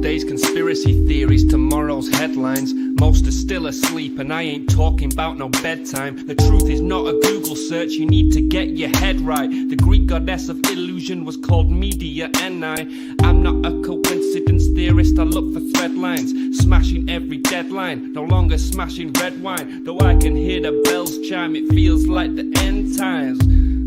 Yesterday's conspiracy theories, tomorrow's headlines. Most are still asleep and I ain't talking about no bedtime. The truth is not a Google search, you need to get your head right. The Greek goddess of illusion was called Media I'm not a coincidence theorist, I look for thread lines. Smashing every deadline, no longer smashing red wine. Though I can hear the bells chime, it feels like the end times.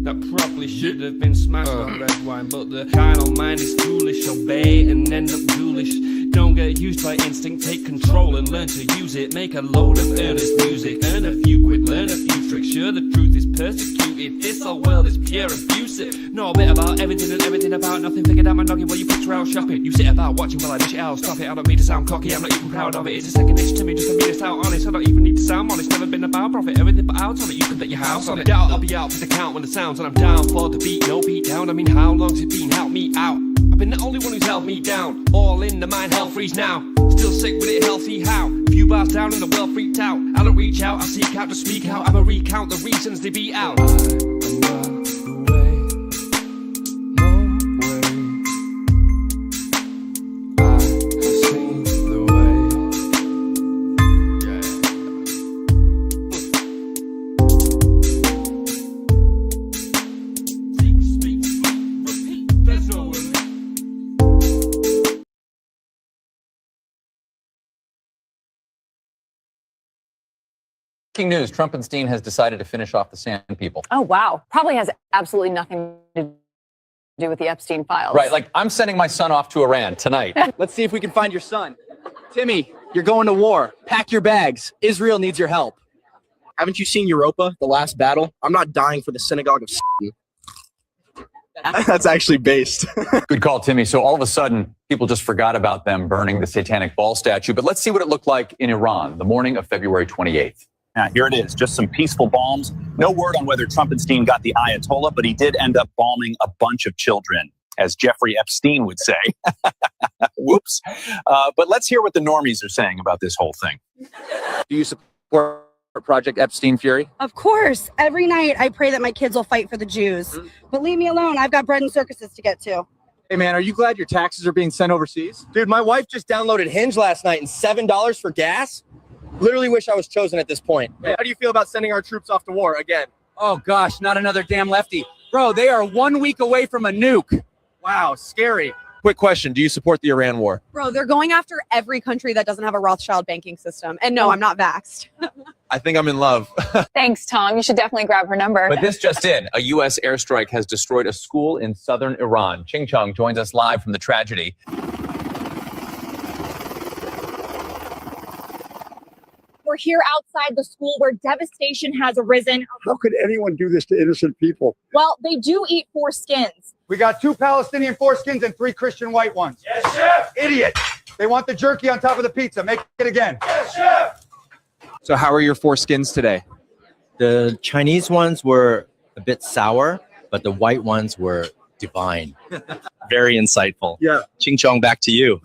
That probably should have been smashed on red wine. But the carnal mind is foolish, obey and end up ghoulish. Don't get used by instinct, take control and learn to use it. Make a load of earnest music, earn a few quid, learn a few tricks. Sure, the truth is persecuted, this whole world is pure abusive. Know a bit about everything and everything about nothing. Figured out my noggin while you picture out shopping. You sit about watching while I dish it out, stop it. I don't mean to sound cocky, I'm not even proud of it. It's a second nature to me, just for me to sound honest. I don't even need to sound honest, never been about profit. Everything but out on it, you can bet your house on it. Doubt I'll be out for the count when the sounds, and I'm down for the beat, no beat down. I mean, how long's it been? Help me out. I've been the only one who's held me down. All in the mind, hell freeze now. Still sick with it, healthy how? Few bars down and the world freaked out. I don't reach out, I seek out to speak out. I'ma recount the reasons they beat out. Breaking news, Trumpenstein has decided to finish off the Sand People. Oh, wow. Probably has absolutely nothing to do with the Epstein files. Right, like I'm sending my son off to Iran tonight. Let's see if we can find your son. Timmy, you're going to war. Pack your bags. Israel needs your help. Haven't you seen Europa, The Last Battle? I'm not dying for the synagogue of That's actually based. Good call, Timmy. So all of a sudden, people just forgot about them burning the satanic ball statue. But let's see what it looked like in Iran the morning of February 28th. Now, here it is, just some peaceful bombs. No word on whether Trumpenstein got the Ayatollah, but he did end up bombing a bunch of children, as Jeffrey Epstein would say. Whoops. But let's hear what the normies are saying about this whole thing. Do you support Project Epstein Fury? Of course. Every night I pray that my kids will fight for the Jews. But leave me alone. I've got bread and circuses to get to. Hey, man, are you glad your taxes are being sent overseas? Dude, my wife just downloaded Hinge last night and $7 for gas. Literally wish I was chosen at this point. How do you feel about sending our troops off to war again? Oh, gosh, not another damn lefty. Bro, they are 1 week away from a nuke. Wow, scary. Quick question. Do you support the Iran war? Bro, they're going after every country that doesn't have a Rothschild banking system. And no, I'm not vaxxed. I think I'm in love. Thanks, Tom. You should definitely grab her number. But this just in, a U.S. airstrike has destroyed a school in southern Iran. Ching Chung joins us live from the tragedy. We're here outside the school where devastation has arisen. How could anyone do this to innocent people? Well, they do eat foreskins. We got 2 Palestinian foreskins and 3 Christian white ones. Yes, chef. Idiot. They want the jerky on top of the pizza. Make it again. Yes, chef. So how are your foreskins today? The Chinese ones were a bit sour, but the white ones were divine. Very insightful. Yeah. Ching Chong, back to you.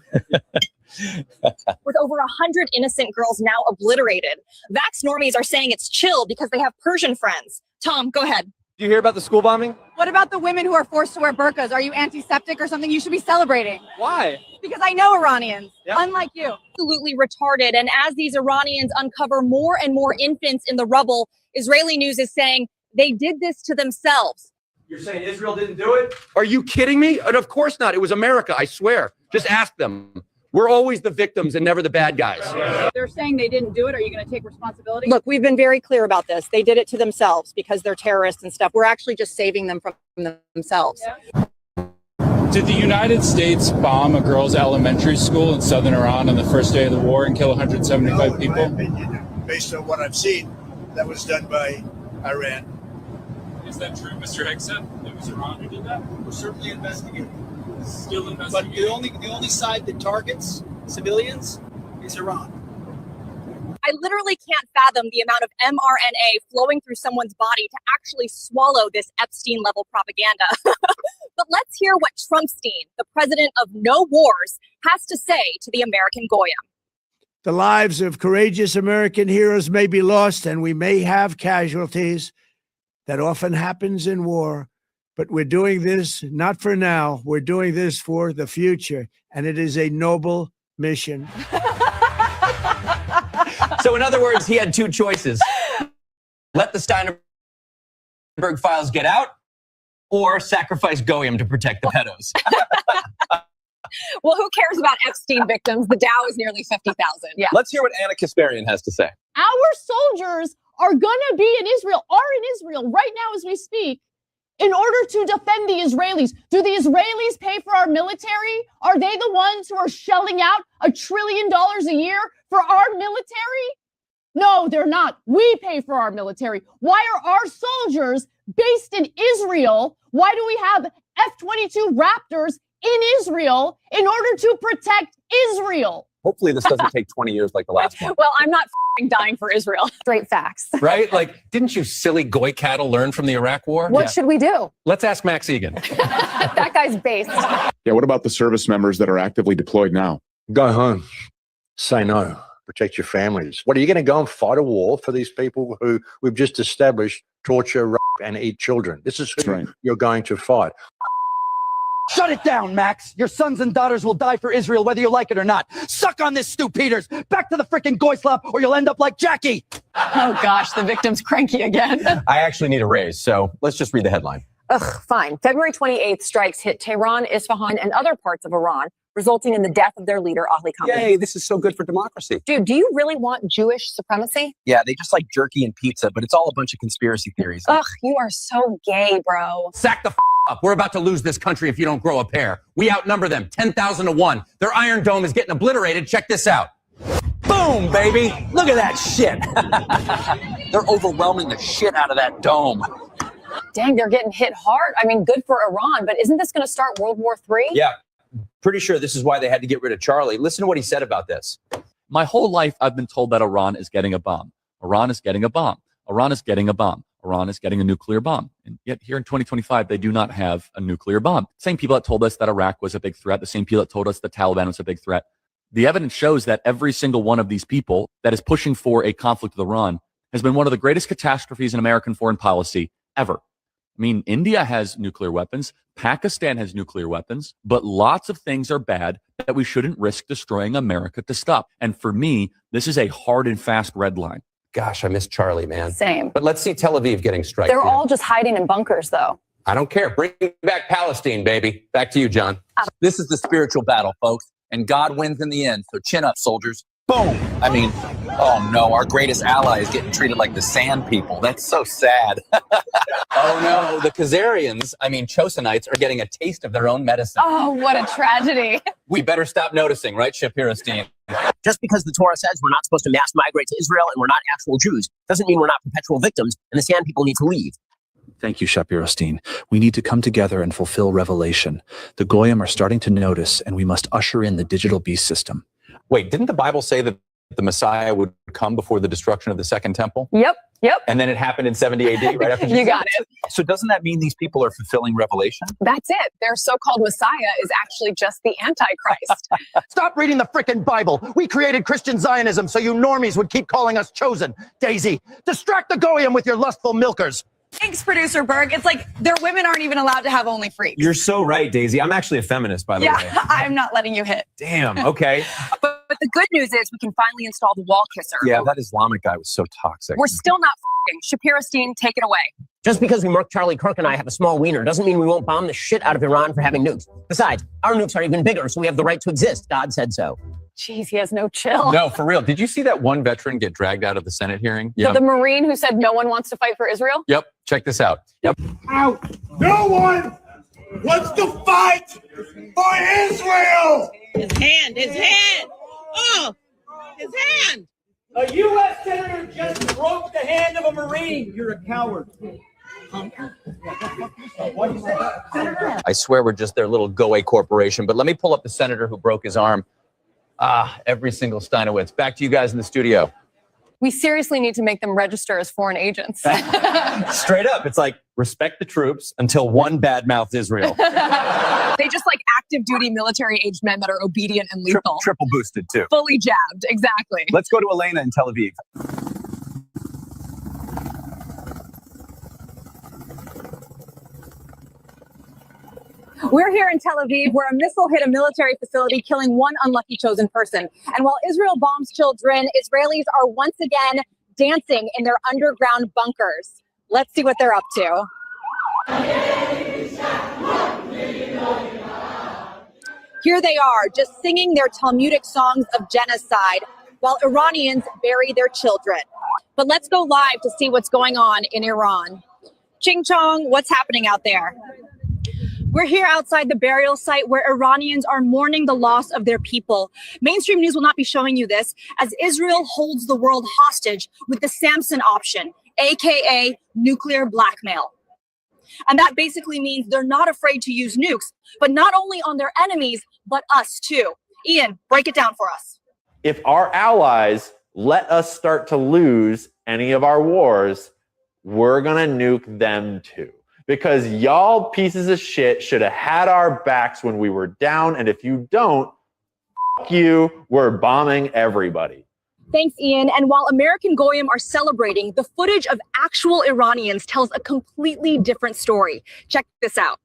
With over 100 innocent girls now obliterated. Vax normies are saying it's chill because they have Persian friends. Tom, go ahead. Do you hear about the school bombing? What about the women who are forced to wear burqas? Are you antiseptic or something? You should be celebrating. Why? Because I know Iranians, unlike you. Absolutely retarded. And as these Iranians uncover more and more infants in the rubble, Israeli news is saying they did this to themselves. You're saying Israel didn't do it? Are you kidding me? And of course not. It was America, I swear. Just ask them. We're always the victims and never the bad guys. They're saying they didn't do it. Are you going to take responsibility? Look, we've been very clear about this. They did it to themselves because they're terrorists and stuff. We're actually just saving them from themselves. Did the United States bomb a girls' elementary school in southern Iran on the first day of the war and kill 175 people? In my opinion, based on what I've seen, that was done by Iran. Is that true, Mr. Hickson? It was Iran who did that? We're certainly investigating. Still But investigating. the only side that targets civilians is Iran. I literally can't fathom the amount of mRNA flowing through someone's body to actually swallow this Epstein-level propaganda. But let's hear what Trumpstein, the president of no wars, has to say to the American Goyim. The lives of courageous American heroes may be lost, and we may have casualties. That often happens in war. But we're doing this not for now. We're doing this for the future. And it is a noble mission. So in other words, he had two choices. Let the Steinberg files get out or sacrifice Goyim to protect the pedos. Well, who cares about Epstein victims? The Dow is nearly 50,000. Yeah. Let's hear what Anna Kasparian has to say. Our soldiers are going to be in Israel, right now as we speak, in order to defend the Israelis. Do the Israelis pay for our military? Are they the ones who are shelling out $1 trillion a year for our military? No, they're not. We pay for our military. Why are our soldiers based in Israel? Why do we have F-22 Raptors in Israel in order to protect Israel? Hopefully this doesn't take 20 years like the last one. Well, I'm not dying for Israel. Straight facts. Right? Like, didn't you silly goy cattle learn from the Iraq War? What should we do? Let's ask Max Egan. That guy's based. Yeah, what about the service members that are actively deployed now? Go home. Say no. Protect your families. What, are you going to go and fight a war for these people who we've just established torture, rape, and eat children? This is who you're going to fight. Shut it down, Max. Your sons and daughters will die for Israel, whether you like it or not. Suck on this, Stu Peters. Back to the frickin' Goyslop, or you'll end up like Jackie. Oh, gosh, the victim's cranky again. I actually need a raise, so let's just read the headline. Ugh, fine. February 28th, strikes hit Tehran, Isfahan, and other parts of Iran, resulting in the death of their leader, Ali Khamenei. Yay, this is so good for democracy. Dude, do you really want Jewish supremacy? Yeah, they just like jerky and pizza, but it's all a bunch of conspiracy theories. Ugh, you are so gay, bro. Sack the up. We're about to lose this country if you don't grow a pair. We outnumber them 10,000 to 1. Their Iron Dome is getting obliterated. Check this out. Boom, baby. Look at that shit. They're overwhelming the shit out of that dome. Dang, they're getting hit hard. I mean, good for Iran, but isn't this going to start World War III? Yeah, pretty sure this is why they had to get rid of Charlie. Listen to what he said about this. My whole life, I've been told that Iran is getting a bomb. Iran is getting a bomb. Iran is getting a bomb. Iran is getting a nuclear bomb. And yet here in 2025, they do not have a nuclear bomb. Same people that told us that Iraq was a big threat, the same people that told us the Taliban was a big threat. The evidence shows that every single one of these people that is pushing for a conflict with Iran has been one of the greatest catastrophes in American foreign policy ever. I mean, India has nuclear weapons. Pakistan has nuclear weapons, but lots of things are bad that we shouldn't risk destroying America to stop. And for me, this is a hard and fast red line. Gosh, I miss Charlie, man. Same. But let's see Tel Aviv getting striked. They're all just hiding in bunkers, though. I don't care. Bring back Palestine, baby. Back to you, John. This is the spiritual battle, folks, and God wins in the end. So chin up, soldiers. Boom. I mean, oh no, our greatest ally is getting treated like the sand people. That's so sad. Oh no, the Khazarians, Chosenites, are getting a taste of their own medicine. Oh, what a tragedy. We better stop noticing, right, Shapiro-Stein? Just because the Torah says we're not supposed to mass migrate to Israel and we're not actual Jews doesn't mean we're not perpetual victims, and the sand people need to leave. Thank you, Shapiro-Stein. We need to come together and fulfill Revelation. The Goyim are starting to notice, and we must usher in the digital beast system. Wait, didn't the Bible say that the Messiah would come before the destruction of the Second Temple? Yep. And then it happened in 70 AD, right after Jesus? You got it. So doesn't that mean these people are fulfilling Revelation? That's it. Their so-called Messiah is actually just the Antichrist. Stop reading the frickin' Bible. We created Christian Zionism so you normies would keep calling us chosen. Daisy, distract the Goyim with your lustful milkers. Thanks, producer Berg. It's like their women aren't even allowed to have only freaks. You're so right, Daisy. I'm actually a feminist, by the way. Yeah, I'm not letting you hit. Damn, okay. But the good news is we can finally install the wall kisser. Yeah, that Islamic guy was so toxic. We're still not f***ing. Shapiro-Stein, take it away. Just because we marked Charlie Kirk and I have a small wiener doesn't mean we won't bomb the shit out of Iran for having nukes. Besides, our nukes are even bigger, so we have the right to exist. God said so. Jeez, he has no chill. No, for real. Did you see that one veteran get dragged out of the Senate hearing? So the Marine who said no one wants to fight for Israel? Yep. Check this out. Yep. Out. No one wants to fight for Israel. His hand. Oh, his hand. A U.S. Senator just broke the hand of a Marine. You're a coward. I swear we're just their little go-away corporation, but let me pull up the senator who broke his arm. Every single Steinowitz. Back to you guys in the studio. We seriously need to make them register as foreign agents. Straight up, it's like, respect the troops until one badmouths Israel. They just like active duty military-aged men that are obedient and lethal. Triple boosted, too. Fully jabbed, exactly. Let's go to Elena in Tel Aviv. We're here in Tel Aviv, where a missile hit a military facility, killing one unlucky chosen person. And while Israel bombs children, Israelis are once again dancing in their underground bunkers. Let's see what they're up to. Here they are, just singing their Talmudic songs of genocide, while Iranians bury their children. But let's go live to see what's going on in Iran. Ching Chong, what's happening out there? We're here outside the burial site where Iranians are mourning the loss of their people. Mainstream news will not be showing you this, as Israel holds the world hostage with the Samson option, aka nuclear blackmail. And that basically means they're not afraid to use nukes, but not only on their enemies, but us too. Ian, break it down for us. If our allies let us start to lose any of our wars, we're gonna nuke them too. Because y'all pieces of shit should have had our backs when we were down, and if you don't, f*** you, we're bombing everybody. Thanks, Ian. And while American Goyim are celebrating, the footage of actual Iranians tells a completely different story. Check this out.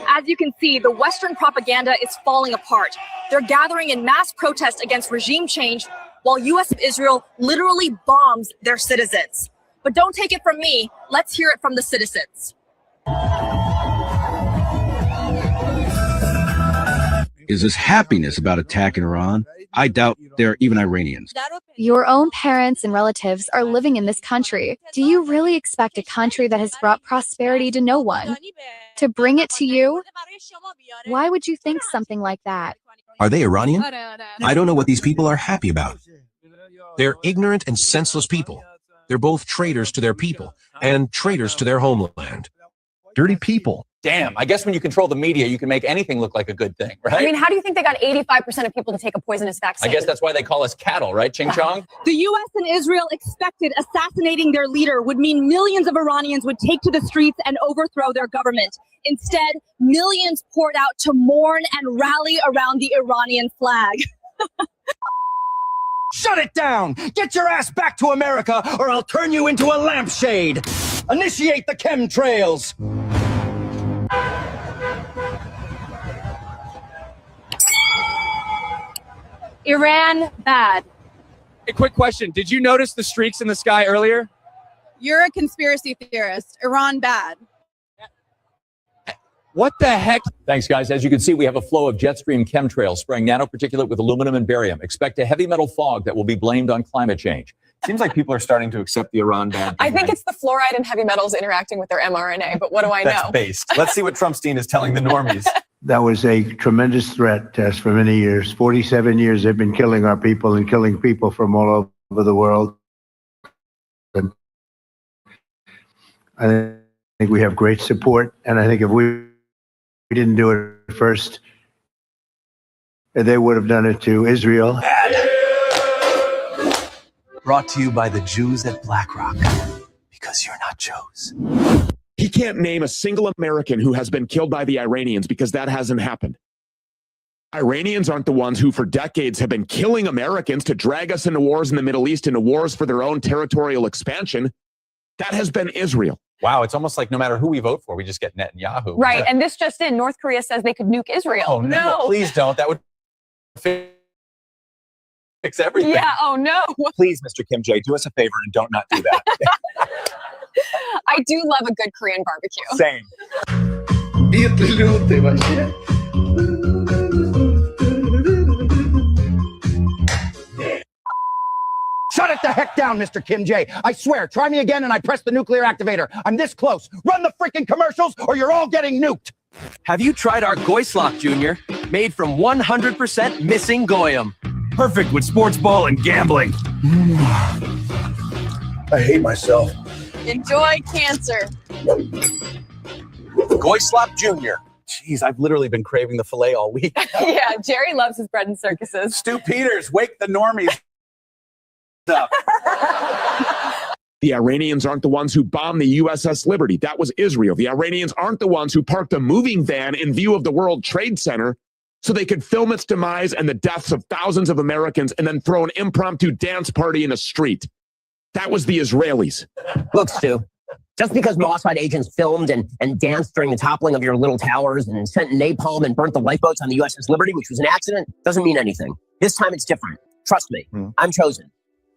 As you can see, the Western propaganda is falling apart. They're gathering in mass protest against regime change, while U.S. Israel literally bombs their citizens. But don't take it from me. Let's hear it from the citizens. Is this happiness about attacking Iran? I doubt they're even Iranians. Your own parents and relatives are living in this country. Do you really expect a country that has brought prosperity to no one to bring it to you? Why would you think something like that? Are they Iranian? I don't know what these people are happy about. They're ignorant and senseless people. They're both traitors to their people and traitors to their homeland. Dirty people. Damn, I guess when you control the media, you can make anything look like a good thing, right? I mean, how do you think they got 85% of people to take a poisonous vaccine? I guess that's why they call us cattle, right, Ching Chong? The U.S. and Israel expected assassinating their leader would mean millions of Iranians would take to the streets and overthrow their government. Instead, millions poured out to mourn and rally around the Iranian flag. Shut it down! Get your ass back to America, or I'll turn you into a lampshade! Initiate the chemtrails! Iran, bad. A quick question. Did you notice the streaks in the sky earlier? You're a conspiracy theorist. Iran, bad. What the heck? Thanks, guys. As you can see, we have a flow of jet stream chemtrails spraying nanoparticulate with aluminum and barium. Expect a heavy metal fog that will be blamed on climate change. Seems like people are starting to accept the Iran ban. I think it's the fluoride and heavy metals interacting with their mRNA, but what do I know? That's based. Let's see what Trumpstein is telling the normies. That was a tremendous threat to us for many years. 47 years they've been killing our people and killing people from all over the world. And I think we have great support. And I think if we didn't do it first, they would have done it to Israel. Brought to you by the Jews at BlackRock. Because you're not Joes. He can't name a single American who has been killed by the Iranians because that hasn't happened. Iranians aren't the ones who for decades have been killing Americans to drag us into wars in the Middle East, into wars for their own territorial expansion. That has been Israel. Wow, it's almost like no matter who we vote for, we just get Netanyahu. Right, and this just in, North Korea says they could nuke Israel. Oh, no. Please don't. That would fix everything. Yeah, oh no. Please, Mr. Kim J, do us a favor and don't not do that. I do love a good Korean barbecue. Same. Shut it the heck down, Mr. Kim J. I swear, try me again and I press the nuclear activator. I'm this close. Run the freaking commercials or you're all getting nuked. Have you tried our Goyslop, Jr.? Made from 100% missing goyim. Perfect with sports ball and gambling. I hate myself. Enjoy cancer. Goyslop Jr. Jeez, I've literally been craving the filet all week. Yeah, Jerry loves his bread and circuses. Stu Peters, wake the normies up. The Iranians aren't the ones who bombed the USS Liberty. That was Israel. The Iranians aren't the ones who parked a moving van in view of the World Trade Center so they could film its demise and the deaths of thousands of Americans and then throw an impromptu dance party in a street. That was the Israelis. Look, Stu, Just because Mossad agents filmed and danced during the toppling of your little towers and sent napalm and burnt the lifeboats on the USS Liberty, which was an accident, doesn't mean anything. This time it's different. Trust me. I'm chosen.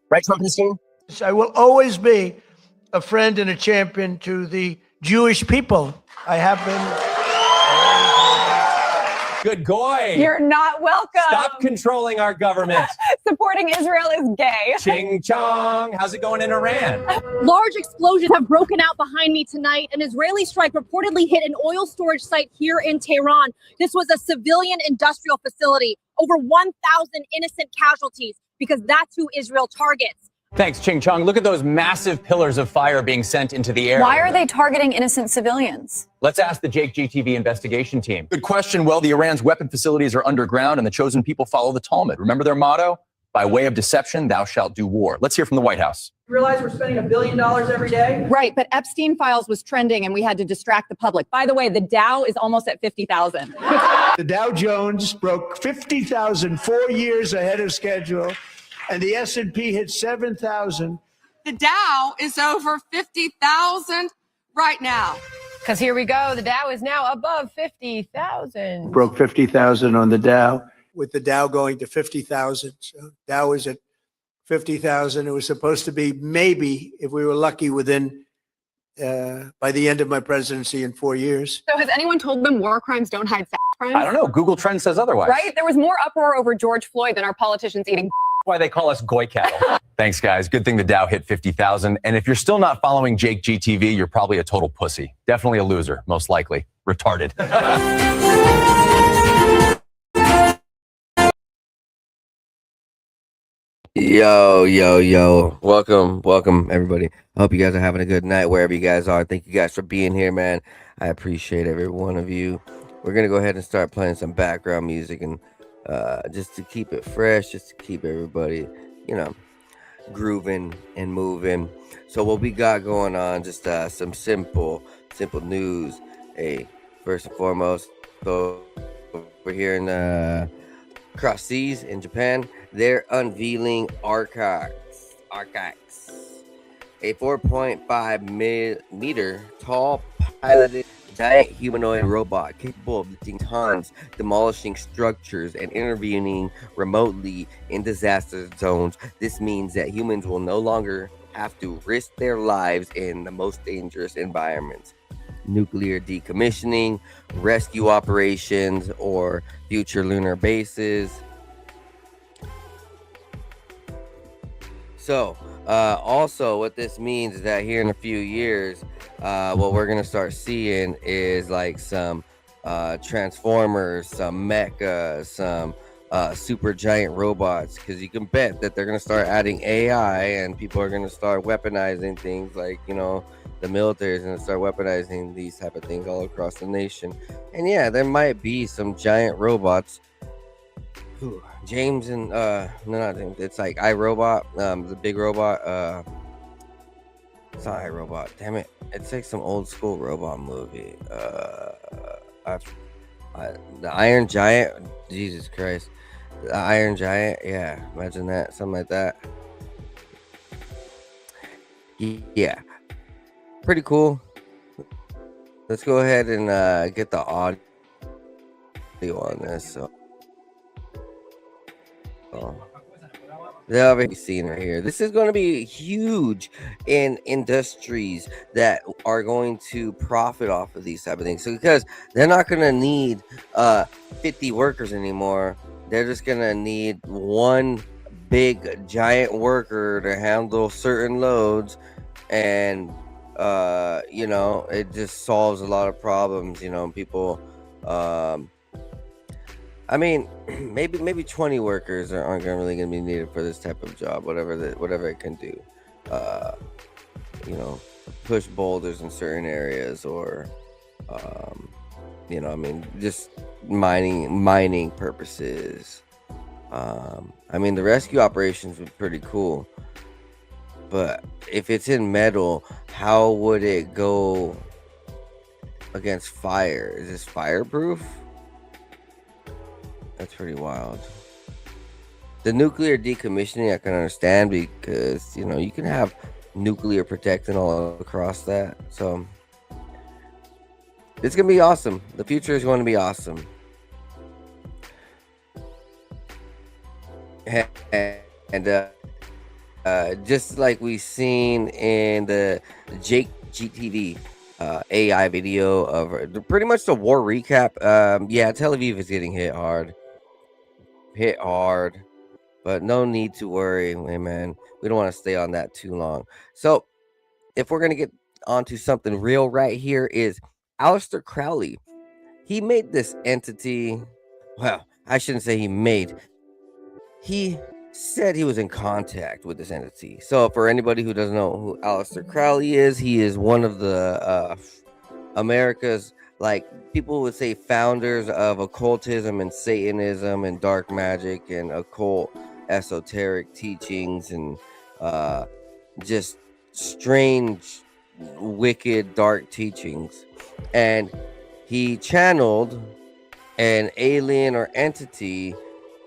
Right, Trumpenstein? I will always be a friend and a champion to the Jewish people. I have been. Good goy. You're not welcome. Stop controlling our government. Supporting Israel is gay. Ching chong. How's it going in Iran? Large explosions have broken out behind me tonight. An Israeli strike reportedly hit an oil storage site here in Tehran. This was a civilian industrial facility. Over 1,000 innocent casualties because that's who Israel targets. Thanks, Ching Chong. Look at those massive pillars of fire being sent into the air. Why are they targeting innocent civilians? Let's ask the Jake GTV investigation team. Good question. Well, the Iran's weapon facilities are underground and the chosen people follow the Talmud. Remember their motto? By way of deception, thou shalt do war. Let's hear from the White House. Realize we're spending $1 billion every day? Right, but Epstein Files was trending and we had to distract the public. By the way, the Dow is almost at 50,000. The Dow Jones broke 50,000 4 years ahead of schedule, and the S&P hit 7,000. The Dow is over 50,000 right now. Because here we go. The Dow is now above 50,000. Broke 50,000 on the Dow, with the Dow going to 50,000. So Dow is at 50,000. It was supposed to be maybe, if we were lucky, within by the end of my presidency in 4 years. So has anyone told them war crimes don't hide sex crimes? I don't know. Google Trends says otherwise. Right? There was more uproar over George Floyd than our politicians eating. Why they call us goy cattle. Thanks, guys. Good thing the Dow hit 50,000. And if you're still not following Jake GTV, you're probably a total pussy. Definitely a loser, most likely. Retarded. Yo. Welcome, everybody. I hope you guys are having a good night wherever you guys are. Thank you guys for being here, man. I appreciate every one of you. We're going to go ahead and start playing some background music and just to keep it fresh, just to keep everybody, grooving and moving. So what we got going on, just some simple news. Hey, first and foremost, so we're here in across seas in Japan. They're unveiling Arcax, a 4.5 meter tall piloted giant humanoid robot capable of lifting tons, demolishing structures, and intervening remotely in disaster zones. This means that humans will no longer have to risk their lives in the most dangerous environments. Nuclear decommissioning, rescue operations, or future lunar bases. So, also what this means is that here in a few years, what we're going to start seeing is like some Transformers, some mechas, some super giant robots, because you can bet that they're going to start adding AI and people are going to start weaponizing things like, the military is going to start weaponizing these type of things all across the nation. And yeah, there might be some giant robots. James and not James, it's like iRobot, the big robot. It's not iRobot, damn it. It's like some old school robot movie. The Iron Giant, Jesus Christ. The Iron Giant, yeah, imagine that, something like that. Yeah, pretty cool. Let's go ahead and get the audio on this. So the scene right here. This is going to be huge in industries that are going to profit off of these type of things. So because they're not going to need 50 workers anymore, they're just going to need one big giant worker to handle certain loads, and it just solves a lot of problems. People. I mean, maybe 20 workers aren't really going to be needed for this type of job, whatever it can do. Push boulders in certain areas, or, just mining purposes. The rescue operations would be pretty cool. But if it's in metal, how would it go against fire? Is this fireproof? That's pretty wild. The nuclear decommissioning I can understand, because you can have nuclear protection all across that. So it's gonna be awesome. The future is going to be awesome. And just like we seen in the Jake GTV AI video of pretty much the war recap. Yeah, Tel Aviv is getting hit hard, but no need to worry. Hey, man, we don't want to stay on that too long. So if we're gonna get onto something real right here, is Aleister Crowley. He made this entity. Well, I shouldn't say he made. He said he was in contact with this entity. So for anybody who doesn't know who Aleister Crowley is, he is one of the America's, like, people would say, founders of occultism and Satanism and dark magic and occult esoteric teachings and just strange, wicked, dark teachings. And he channeled an alien or entity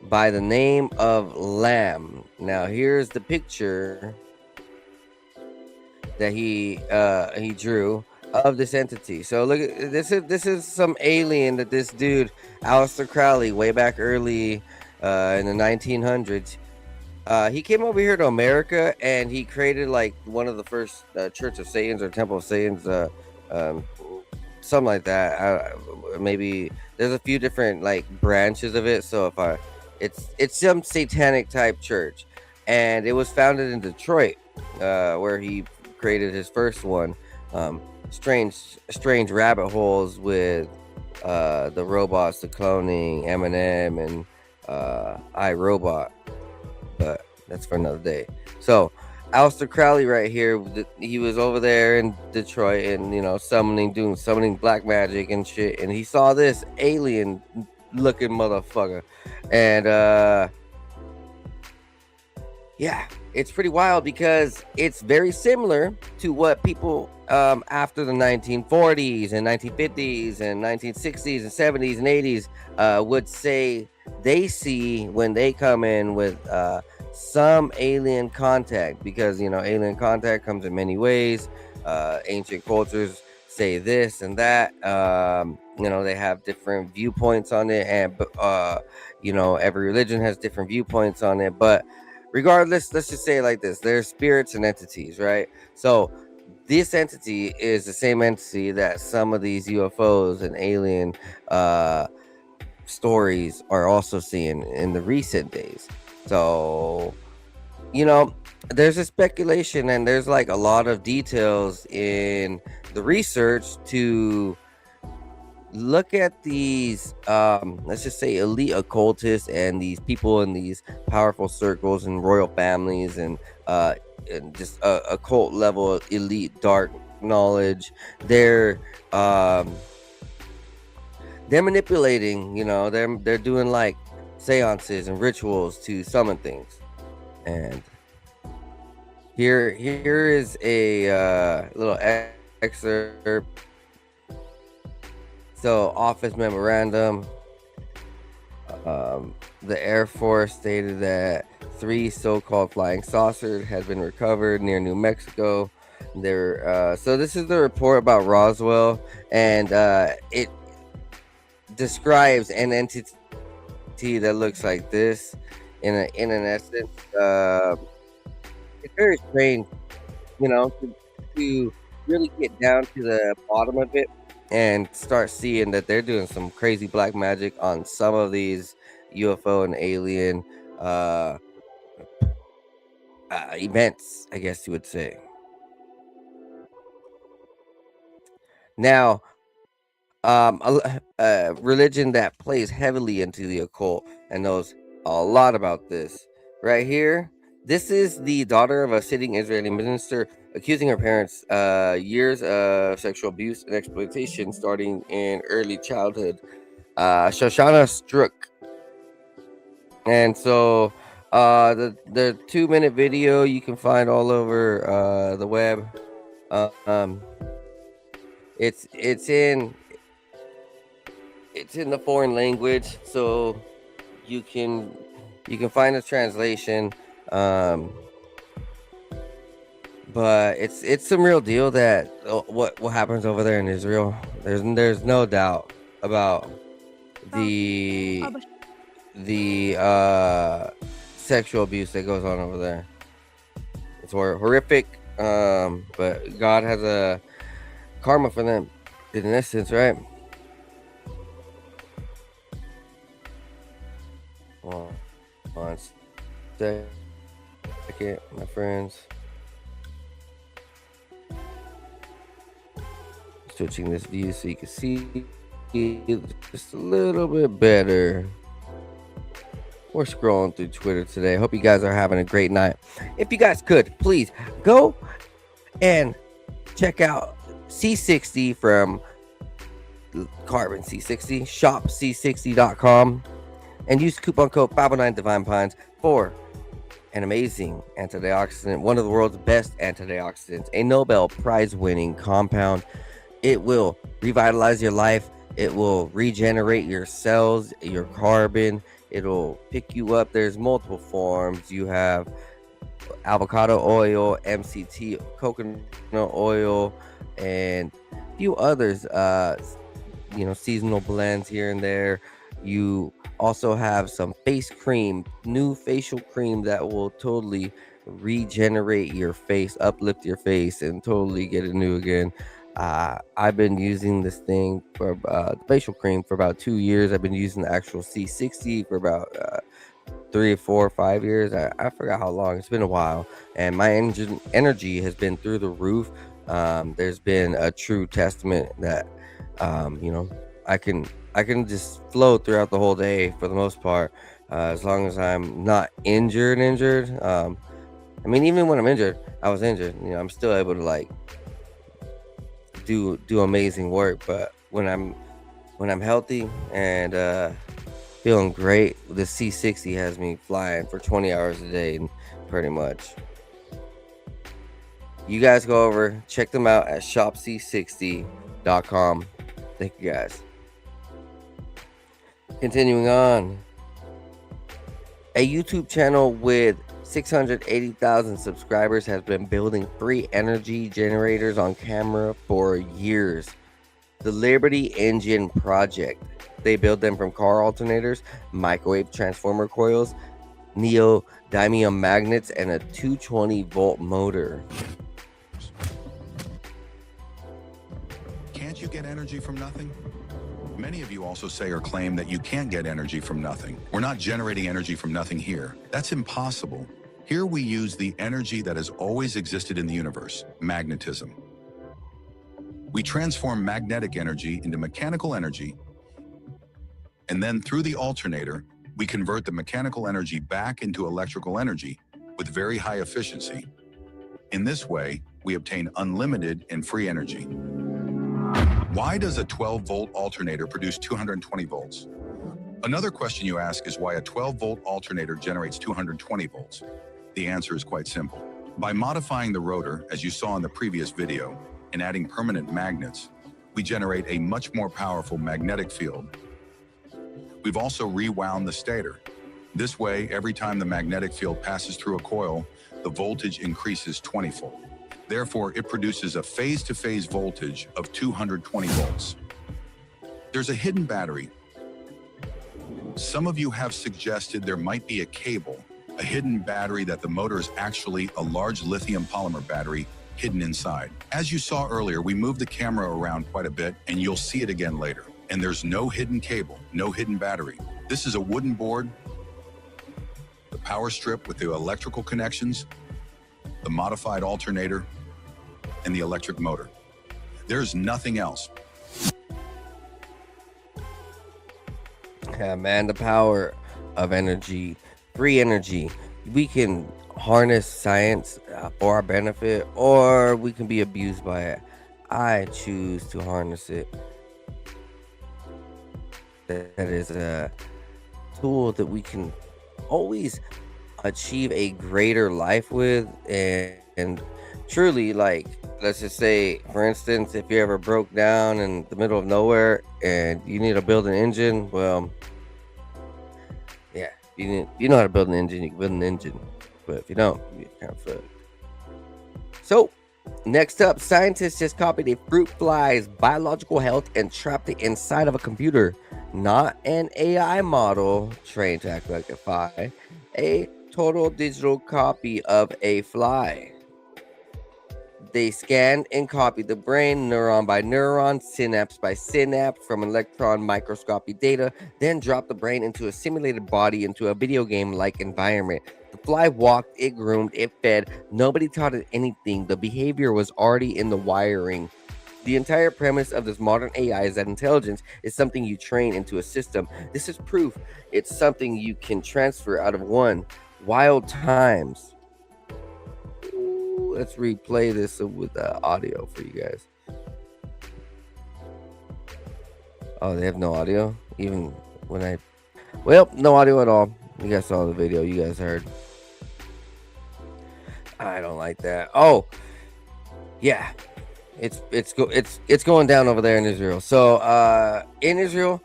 by the name of Lamb. Now here's the picture that he drew of this entity. So look at this is some alien that this dude Aleister Crowley, way back early in the 1900s, he came over here to America and he created like one of the first Church of Satan's or Temple of Satan's, something like that. Maybe there's a few different like branches of it. So if it's some satanic type church, and it was founded in Detroit, where he created his first one. Strange rabbit holes with the robots, the cloning, Eminem, and iRobot, but that's for another day. So Aleister Crowley right here, he was over there in Detroit and, you know, summoning black magic and shit, and he saw this alien looking motherfucker, and yeah, it's pretty wild because it's very similar to what people after the 1940s and 1950s and 1960s and 70s and 80s would say they see when they come in with some alien contact, because, you know, alien contact comes in many ways. Ancient cultures say this and that. You know, they have different viewpoints on it, and you know, every religion has different viewpoints on it, but regardless, let's just say it like this: there's spirits and entities, right? So this entity is the same entity that some of these UFOs and alien stories are also seeing in the recent days. So, you know, there's a speculation and there's like a lot of details in the research to look at these let's just say elite occultists and these people in these powerful circles and royal families and just occult level elite dark knowledge. They're manipulating, you know, they're doing like seances and rituals to summon things. And here is a little excerpt. So, office memorandum. The Air Force stated that 3 so-called flying saucers had been recovered near New Mexico. So this is the report about Roswell, and it describes an entity that looks like this. In an essence, it's very strange, you know, to really get down to the bottom of it and start seeing that they're doing some crazy black magic on some of these UFO and alien events, I guess you would say. Now, a religion that plays heavily into the occult and knows a lot about this right here. This is the daughter of a sitting Israeli minister accusing her parents years of sexual abuse and exploitation starting in early childhood. Shoshana Strook. And so the 2-minute video you can find all over the web. It's in the foreign language, so you can find a translation. but it's some real deal that what happens over there in Israel. There's no doubt about the sexual abuse that goes on over there. It's horrific, but God has a karma for them in essence, right? Well, one second, my friends. Switching this view so you can see just a little bit better. We're scrolling through Twitter today. Hope you guys are having a great night. If you guys could, please go and check out C60 from Carbon C60, shopc60.com, and use coupon code 509 Divine Pines for an amazing antioxidant, one of the world's best antioxidants, a Nobel Prize winning compound. It will revitalize your life. It will regenerate your cells, your carbon. It'll pick you up. There's multiple forms. You have avocado oil, MCT, coconut oil, and a few others, seasonal blends here and there. You also have some face cream, new facial cream that will totally regenerate your face, uplift your face, and totally get it new again. I've been using this thing for the facial cream for about 2 years. I've been using the actual C60 for about 3 or 4 or 5 years. I forgot how long. It's been a while, and my energy has been through the roof. There's been a true testament that I can just flow throughout the whole day for the most part, as long as I'm not injured. Even when I'm injured, I was injured. I'm still able to do amazing work. But when I'm healthy and feeling great, the C60 has me flying for 20 hours a day, pretty much. You guys go over, check them out at shopc60.com. Thank you guys. Continuing on, a YouTube channel with 680,000 subscribers has been building free energy generators on camera for years. The Liberty Engine Project. They build them from car alternators, microwave transformer coils, neodymium magnets, and a 220 volt motor. Can't you get energy from nothing? Many of you also say or claim that you can't get energy from nothing. We're not generating energy from nothing here. That's impossible. Here we use the energy that has always existed in the universe, magnetism. We transform magnetic energy into mechanical energy, and then through the alternator, we convert the mechanical energy back into electrical energy with very high efficiency. In this way, we obtain unlimited and free energy. Why does a 12-volt alternator produce 220 volts? Another question you ask is why a 12-volt alternator generates 220 volts. The answer is quite simple. By modifying the rotor, as you saw in the previous video, and adding permanent magnets, we generate a much more powerful magnetic field. We've also rewound the stator. This way, every time the magnetic field passes through a coil, the voltage increases 20-fold. Therefore, it produces a phase-to-phase voltage of 220 volts. There's a hidden battery. Some of you have suggested there might be a cable, a hidden battery, that the motor is actually a large lithium polymer battery hidden inside. As you saw earlier, we moved the camera around quite a bit, and you'll see it again later. And there's no hidden cable, no hidden battery. This is a wooden board, the power strip with the electrical connections, the modified alternator, and the electric motor. There's nothing else. Yeah, man, the power of energy, free energy. We can harness science for our benefit, or we can be abused by it. I choose to harness it. That is a tool that we can always achieve a greater life with, and truly, let's just say, for instance, if you ever broke down in the middle of nowhere and you need to build an engine, well, yeah, you know how to build an engine, you can build an engine. But if you don't, you're kind of fucked. So, next up, scientists just copied a fruit fly's biological health and trapped it inside of a computer. Not an AI model trained to act like a fly, a total digital copy of a fly. They scanned and copied the brain neuron by neuron, synapse by synapse from electron microscopy data, then dropped the brain into a simulated body into a video game-like environment. The fly walked, it groomed, it fed. Nobody taught it anything. The behavior was already in the wiring. The entire premise of this modern AI is that intelligence is something you train into a system. This is proof it's something you can transfer out of one. Wild times. Ooh, let's replay this with audio for you guys. Oh, they have no audio? Even when I... Well, no audio at all. You guys saw the video. You guys heard. I don't like that. Oh, yeah. It's going down over there in Israel. So in Israel,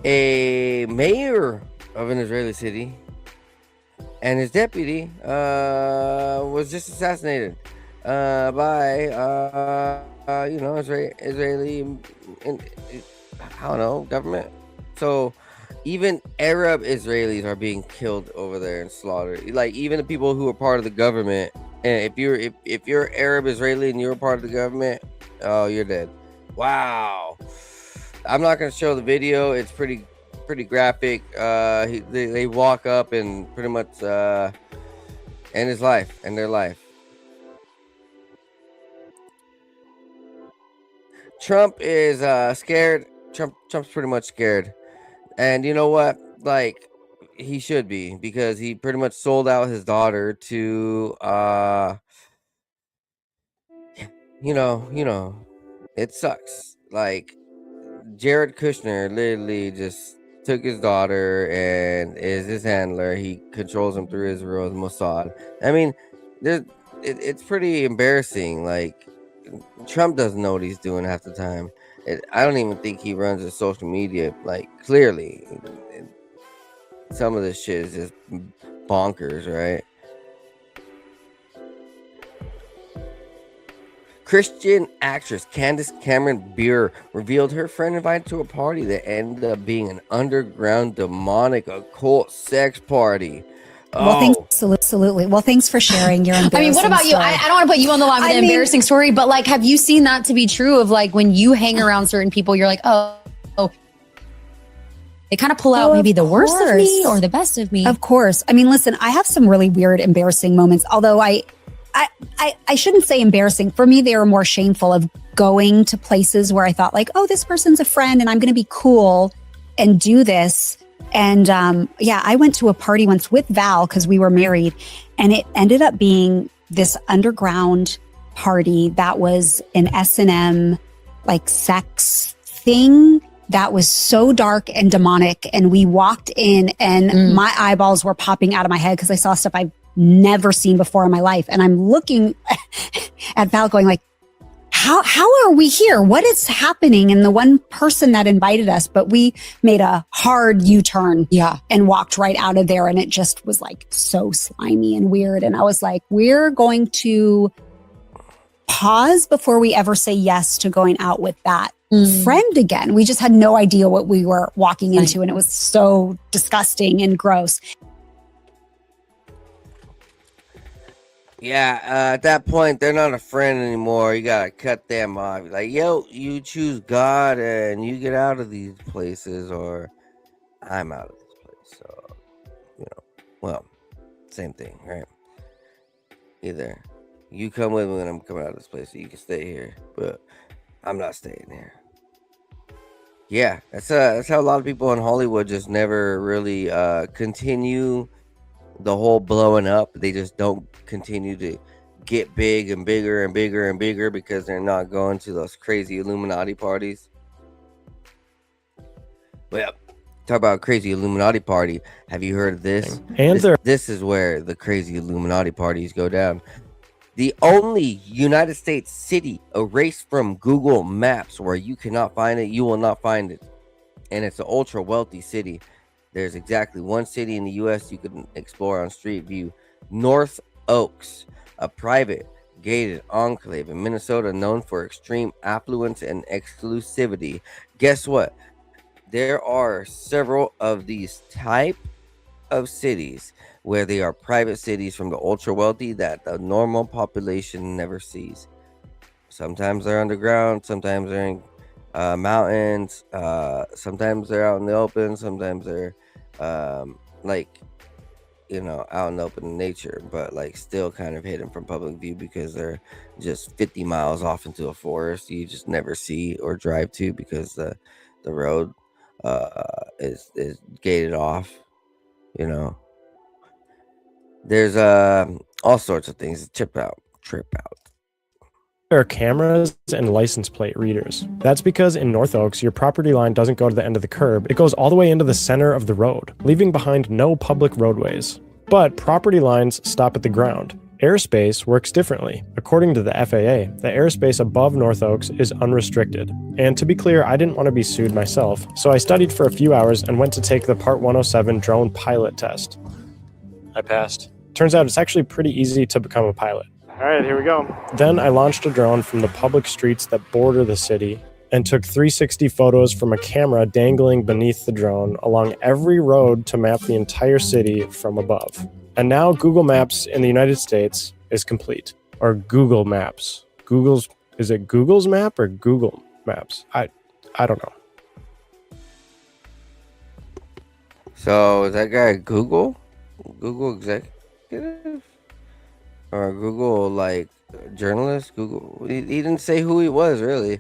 a mayor of an Israeli city and his deputy was just assassinated by Israeli I don't know, government. So even Arab Israelis are being killed over there and slaughtered. Like even the people who are part of the government. And if you're Arab Israeli and you're a part of the government, oh, you're dead. Wow. I'm not gonna show the video. It's pretty graphic. They walk up and pretty much end his life, end their life. Trump is scared. Trump's pretty much scared, and you know what? Like. He should be, because he pretty much sold out his daughter to you know it sucks. Like Jared Kushner literally just took his daughter and is his handler. He controls him through Israel's Mossad. I mean, it's pretty embarrassing. Like Trump doesn't know what he's doing half the time. I don't even think he runs his social media like clearly. Some of this shit is just bonkers, right? Christian actress Candace Cameron Bure revealed her friend invited to a party that ended up being an underground demonic occult sex party. Well, thanks, absolutely. Well, thanks for sharing your embarrassing I mean, what about you? story. I don't want to put you on the line with an embarrassing story, but like, have you seen that to be true of like when you hang around certain people, you're like, oh, they kind of pull out maybe the worst of me or the best of me. Of course. I mean, listen, I have some really weird, embarrassing moments, although I shouldn't say embarrassing. For me, they were more shameful of going to places where I thought like, oh, this person's a friend and I'm going to be cool and do this. And I went to a party once with Val because we were married, and it ended up being this underground party that was an S&M like sex thing that was so dark and demonic. And we walked in and my eyeballs were popping out of my head because I saw stuff I've never seen before in my life. And I'm looking at Val going like, how are we here? What is happening? And the one person that invited us, but we made a hard U-turn and walked right out of there. And it just was like so slimy and weird. And I was like, we're going to pause before we ever say yes to going out with that friend again. We just had no idea what we were walking into, and it was so disgusting and gross. Yeah, at that point, they're not a friend anymore. You gotta cut them off. Like, yo, you choose God and you get out of these places, or I'm out of this place. So, well, same thing, right? Either you come with me and I'm coming out of this place, so you can stay here, but I'm not staying here. Yeah, that's how a lot of people in Hollywood just never really continue the whole blowing up. They just don't continue to get big and bigger and bigger and bigger because they're not going to those crazy Illuminati parties. Well, talk about a crazy Illuminati party. Have you heard of this? This is where the crazy Illuminati parties go down. The only United States city erased from Google Maps where you cannot find it, you will not find it. And it's an ultra wealthy city. There's exactly one city in the U.S. you can explore on Street View. North Oaks, a private gated enclave in Minnesota known for extreme affluence and exclusivity. Guess what? There are several of these type of cities where they are private cities from the ultra wealthy that the normal population never sees. Sometimes they're underground, sometimes they're in mountains, sometimes they're out in the open, sometimes they're like, you know, out in the open nature, but like still kind of hidden from public view because they're just 50 miles off into a forest you just never see or drive to because the road is gated off. You know, there's all sorts of things. Trip out. There are cameras and license plate readers. That's because in North Oaks, your property line doesn't go to the end of the curb, it goes all the way into the center of the road, leaving behind no public roadways. But property lines stop at the ground. Airspace works differently. According to the FAA, the airspace above North Oaks is unrestricted. And to be clear, I didn't want to be sued myself, so I studied for a few hours and went to take the Part 107 drone pilot test. I passed. Turns out it's actually pretty easy to become a pilot. All right, here we go. Then I launched a drone from the public streets that border the city and took 360 photos from a camera dangling beneath the drone along every road to map the entire city from above. And now Google Maps in the United States is complete. Or Google Maps. Is it Google's map or Google Maps? I don't know. So is that guy Google executive? Or Google like journalist? Google. He didn't say who he was really,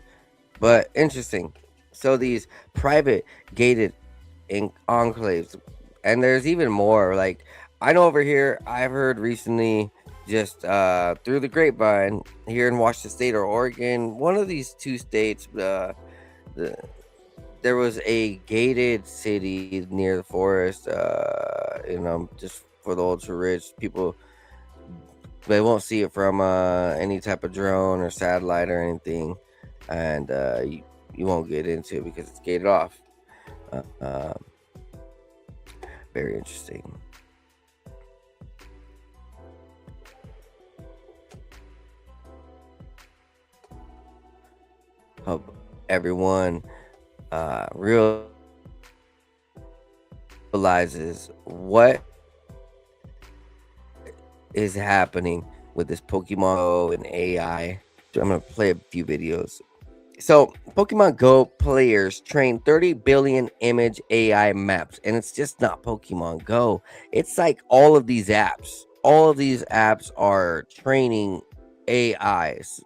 but interesting. So these private gated enclaves, and there's even more. Like I know over here, I've heard recently, just through the grapevine here in Washington State or Oregon, one of these two states, there was a gated city near the forest. You know, just for the ultra rich people. They won't see it from any type of drone or satellite or anything, and you won't get into it because it's gated off. Very interesting. Hope everyone realizes what is happening with this Pokemon Go and AI. I'm gonna play a few videos. So Pokemon Go players train 30 billion image AI maps, and it's just not Pokemon Go. It's like all of these apps. All of these apps are training AIs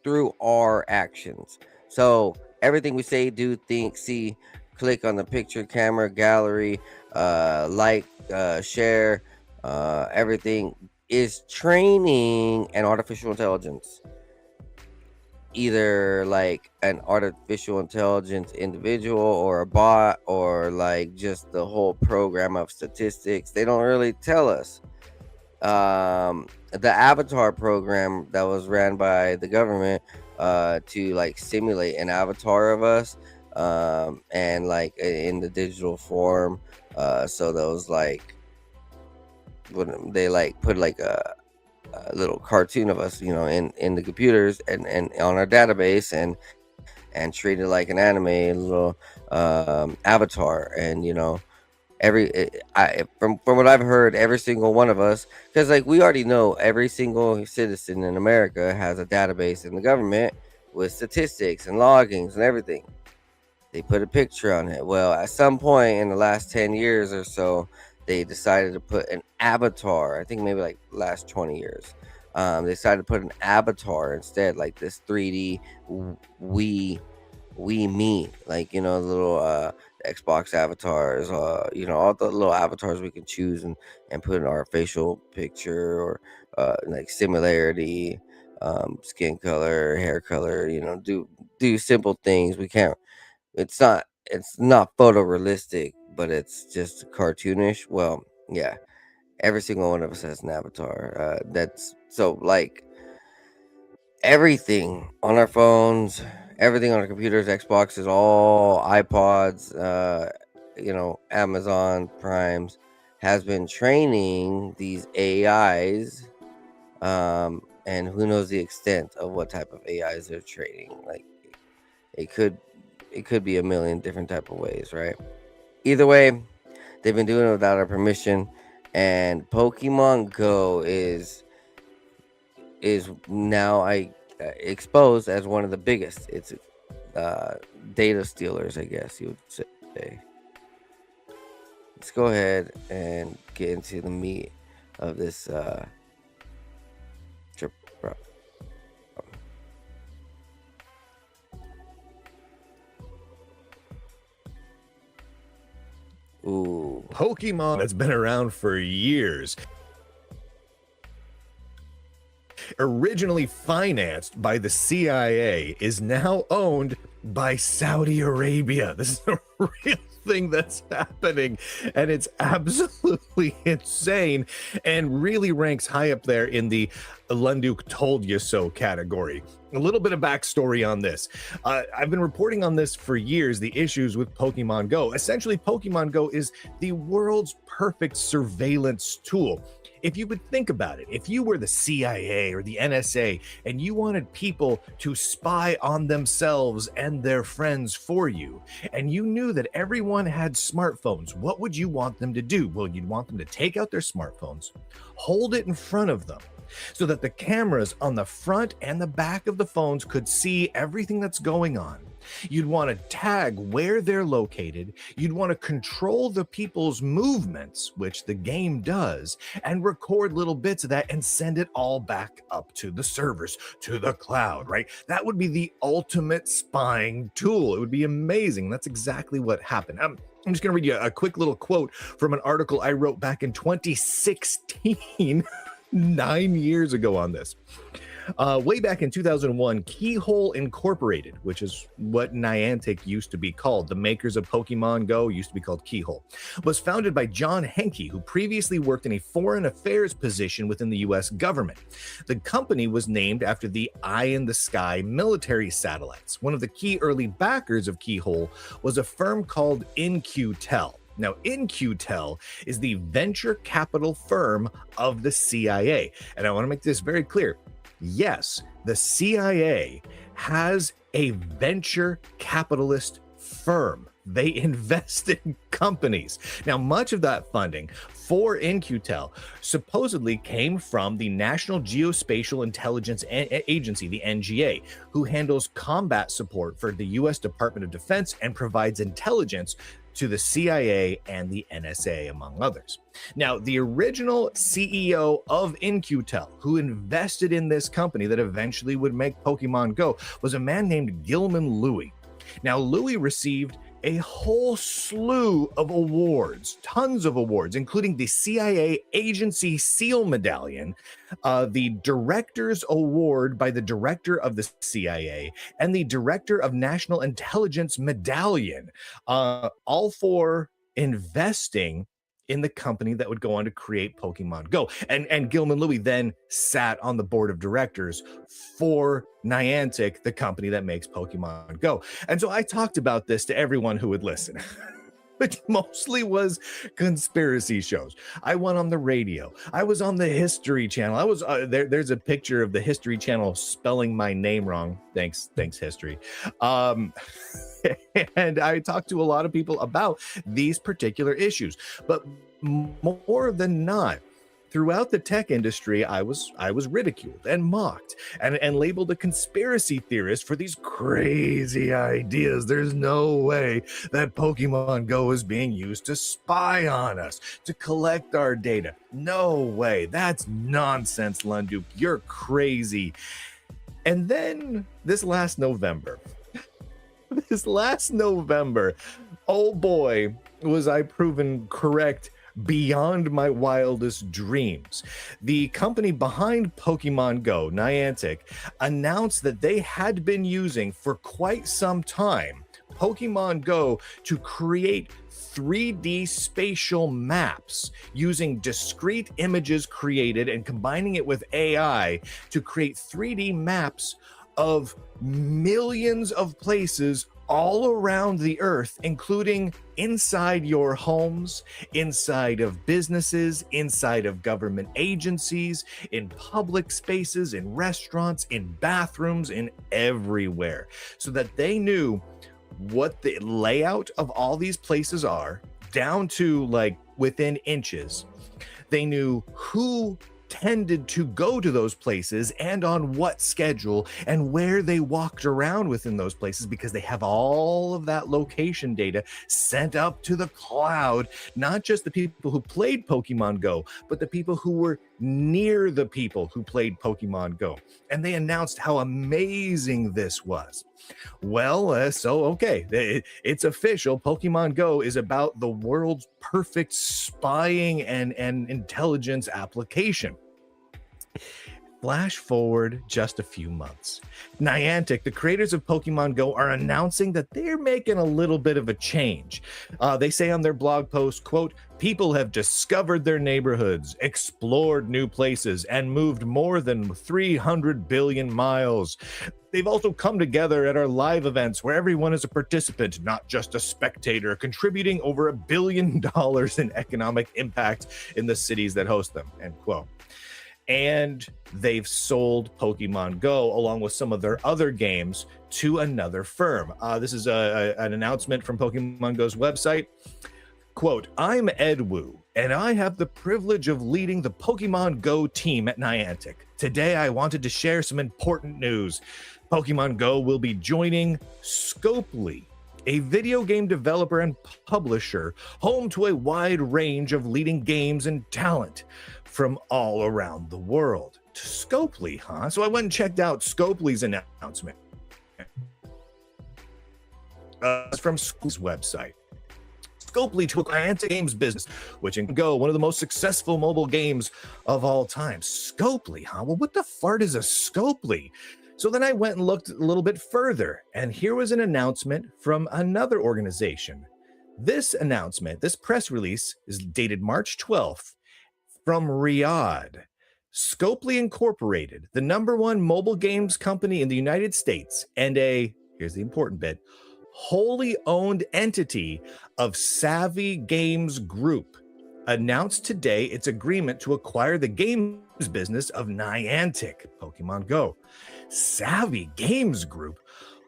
through our actions. So everything we say, do, think, see, click on the picture, camera, gallery, like, share, everything is training an artificial intelligence, either like an artificial intelligence individual or a bot, or like just the whole program of statistics. They don't really tell us. The Avatar program that was ran by the government to like simulate an avatar of us, and like in the digital form, so those like when they like put like a little cartoon of us, you know, in the computers and on our database, and treat it like an anime little avatar. And you know, from what I've heard, every single one of us, because like we already know every single citizen in America has a database in the government with statistics and logins and everything. They put a picture on it. Well, at some point in the last 10 years or so, they decided to put an avatar. I think maybe like last 20 years. They decided to put an avatar instead, like this 3D we me, like, you know, the little Xbox avatars, you know, all the little avatars we can choose and put in our facial picture, or like similarity, skin color, hair color, you know, do simple things. We can't, it's not photorealistic, but it's just cartoonish. Well, yeah, every single one of us has an avatar. That's so like everything on our phones, everything on our computers, Xboxes, all iPods, you know, Amazon Primes has been training these AIs and who knows the extent of what type of AIs they're trading. Like, it could be a million different type of ways, right? Either way, they've been doing it without our permission, and Pokemon Go is now exposed as one of the biggest. It's data stealers, I guess you would say. Let's go ahead and get into the meat of this trip. Ooh. Pokemon has been around for years. Originally financed by the CIA, is now owned by Saudi Arabia. This is a real thing that's happening, and it's absolutely insane, and really ranks high up there in the Lunduk told you so category. A little bit of backstory on this. I've been reporting on this for years, the issues with Pokemon Go. Essentially, Pokemon Go is the world's perfect surveillance tool. If you would think about it, if you were the CIA or the NSA and you wanted people to spy on themselves and their friends for you, and you knew that everyone had smartphones, what would you want them to do? Well, you'd want them to take out their smartphones, hold it in front of them, so that the cameras on the front and the back of the phones could see everything that's going on. You'd want to tag where they're located. You'd want to control the people's movements, which the game does, and record little bits of that and send it all back up to the servers, to the cloud, right? That would be the ultimate spying tool. It would be amazing. That's exactly what happened. I'm just going to read you a quick little quote from an article I wrote back in 2016, 9 years ago on this. Way back in 2001, Keyhole Incorporated, which is what Niantic used to be called, the makers of Pokemon Go used to be called Keyhole, was founded by John Henke, who previously worked in a foreign affairs position within the US government. The company was named after the Eye in the Sky military satellites. One of the key early backers of Keyhole was a firm called In-Q-Tel. Now, In-Q-Tel is the venture capital firm of the CIA. And I want to make this very clear. Yes, the CIA has a venture capitalist firm. They invest in companies. Now, much of that funding for In-Q-Tel supposedly came from the National Geospatial Intelligence Agency, the NGA, who handles combat support for the U.S. Department of Defense and provides intelligence to the CIA and the NSA, among others. Now, the original CEO of In-Q-Tel, who invested in this company that eventually would make Pokemon Go, was a man named Gilman Louie. Now, Louie received a whole slew of awards, tons of awards, including the CIA Agency SEAL Medallion, the Director's Award by the Director of the CIA, and the Director of National Intelligence Medallion, all for investing in the company that would go on to create Pokemon Go. And Gilman Louie then sat on the board of directors for Niantic, the company that makes Pokemon Go. And so I talked about this to everyone who would listen. Which mostly was conspiracy shows. I went on the radio. I was on the History Channel. I was there's a picture of the History Channel spelling my name wrong. Thanks, History. And I talked to a lot of people about these particular issues. But more than not, throughout the tech industry, I was ridiculed and mocked and labeled a conspiracy theorist for these crazy ideas. There's no way that Pokemon Go is being used to spy on us, to collect our data. No way. That's nonsense, Lunduk. You're crazy. And then this last November, oh boy, was I proven correct beyond my wildest dreams. The company behind Pokemon Go, Niantic, announced that they had been using for quite some time Pokemon Go to create 3D spatial maps using discrete images created and combining it with AI to create 3D maps of millions of places all around the earth, including inside your homes, inside of businesses, inside of government agencies, in public spaces, in restaurants, in bathrooms, in everywhere, so that they knew what the layout of all these places are, down to like within inches. They knew who tended to go to those places and on what schedule and where they walked around within those places, because they have all of that location data sent up to the cloud. Not just the people who played Pokemon Go, but the people who were near the people who played Pokemon Go. And they announced how amazing this was. Well, so okay, it's official. Pokemon Go is about the world's perfect spying and intelligence application. Flash forward just a few months. Niantic, the creators of Pokemon Go, are announcing that they're making a little bit of a change. They say on their blog post, quote, "People have discovered their neighborhoods, explored new places, and moved more than 300 billion miles. They've also come together at our live events where everyone is a participant, not just a spectator, contributing over $1 billion in economic impact in the cities that host them," end quote. And they've sold Pokemon Go along with some of their other games to another firm. This is an announcement from Pokemon Go's website. Quote, "I'm Ed Wu, and I have the privilege of leading the Pokemon Go team at Niantic. Today, I wanted to share some important news. Pokemon Go will be joining Scopely, a video game developer and publisher, home to a wide range of leading games and talent from all around the world." To Scopely, huh? So I went and checked out Scopely's announcement. It's from Scopely's website. Scopely took Niantic Games business, which can Go, one of the most successful mobile games of all time. Scopely, huh? Well, what the fart is a Scopely? So then I went and looked a little bit further, and here was an announcement from another organization. This announcement, this press release, is dated March 12th from Riyadh. Scopely Incorporated, the #1 mobile games company in the United States, and here's the important bit, wholly owned entity of Savvy Games Group, announced today its agreement to acquire the games business of Niantic, Pokemon Go. Savvy Games Group?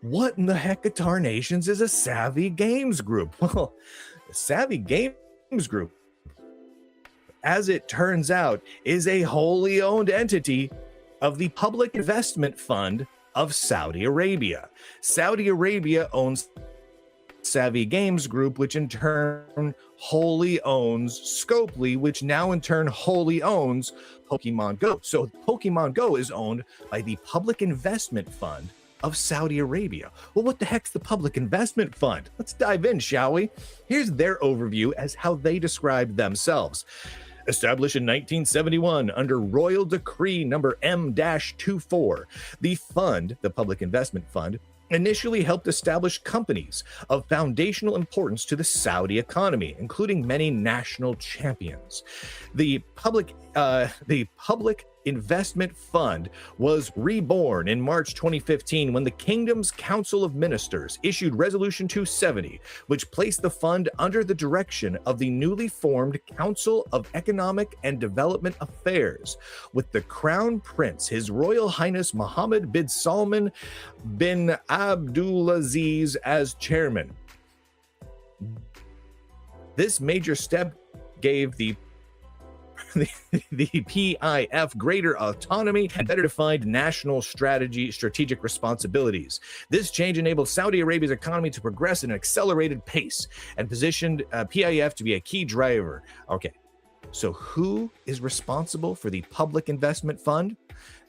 What in the heckatarnations is a Savvy Games Group? Well, the Savvy Games Group, as it turns out, is a wholly owned entity of the Public Investment Fund of Saudi Arabia. Saudi Arabia owns Savvy Games Group, which in turn wholly owns Scopely, which now in turn wholly owns Pokemon Go. So Pokemon Go is owned by the Public Investment Fund of Saudi Arabia. Well, what the heck's the Public Investment Fund? Let's dive in, shall we? Here's their overview as how they describe themselves. Established in 1971 under Royal Decree number M-24, the fund, the Public Investment Fund, initially helped establish companies of foundational importance to the Saudi economy, including many national champions. The Public Investment Fund was reborn in March 2015 when the Kingdom's Council of Ministers issued Resolution 270, which placed the fund under the direction of the newly formed Council of Economic and Development Affairs, with the Crown Prince, His Royal Highness Mohammed bin Salman bin Abdulaziz, as chairman. This major step gave the PIF greater autonomy and better defined national strategic responsibilities. This change enabled Saudi Arabia's economy to progress at an accelerated pace and positioned PIF to be a key driver. Okay, so who is responsible for the Public Investment Fund?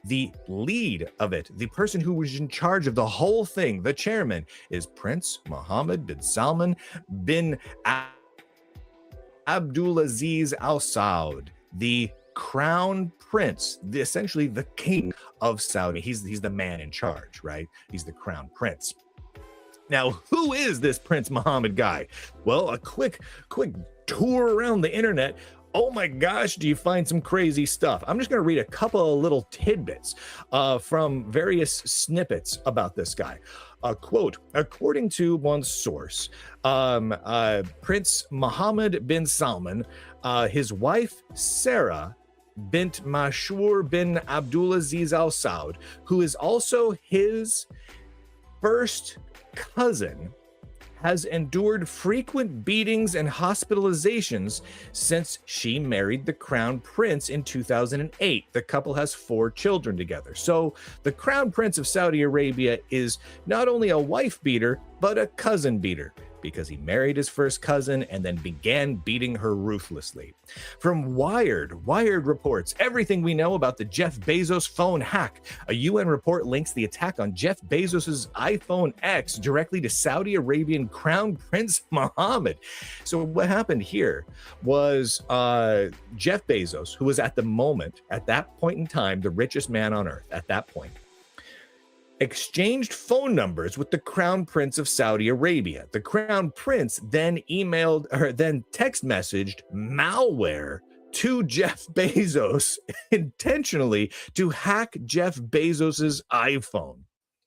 The lead of it, the person who was in charge of the whole thing, the chairman, is Prince Mohammed bin Salman bin Abdulaziz Al Saud, the crown prince, essentially the king of Saudi. He's the man in charge, right? He's the crown prince. Now, who is this Prince Mohammed guy? Well, a quick tour around the internet oh my gosh, do you find some crazy stuff? I'm just going to read a couple of little tidbits from various snippets about this guy. Quote, according to one source, Prince Mohammed bin Salman, his wife Sarah bint Mashur bin Abdulaziz Al Saud, who is also his first cousin, has endured frequent beatings and hospitalizations since she married the crown prince in 2008. The couple has 4 children together. So the crown prince of Saudi Arabia is not only a wife beater, but a cousin beater, because he married his first cousin and then began beating her ruthlessly. From Wired reports everything we know about the Jeff Bezos phone hack. A UN report links the attack on Jeff Bezos's iPhone X directly to Saudi Arabian Crown Prince Mohammed. So what happened here was Jeff Bezos, who was at that point in time, the richest man on earth at that point, exchanged phone numbers with the Crown Prince of Saudi Arabia. The Crown Prince then text messaged malware to Jeff Bezos intentionally to hack Jeff Bezos's iPhone.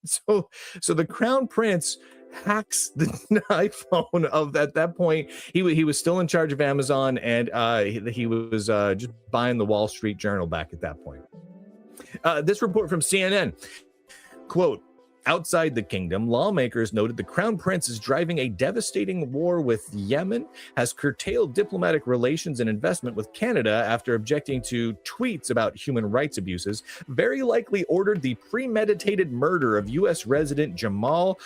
So the Crown Prince hacks the iPhone of at that point. He was still in charge of Amazon, and he was just buying the Wall Street Journal back at that point. This report from CNN. Quote, outside the kingdom, lawmakers noted the crown prince is driving a devastating war with Yemen, has curtailed diplomatic relations and investment with Canada after objecting to tweets about human rights abuses, very likely ordered the premeditated murder of U.S. resident Jamal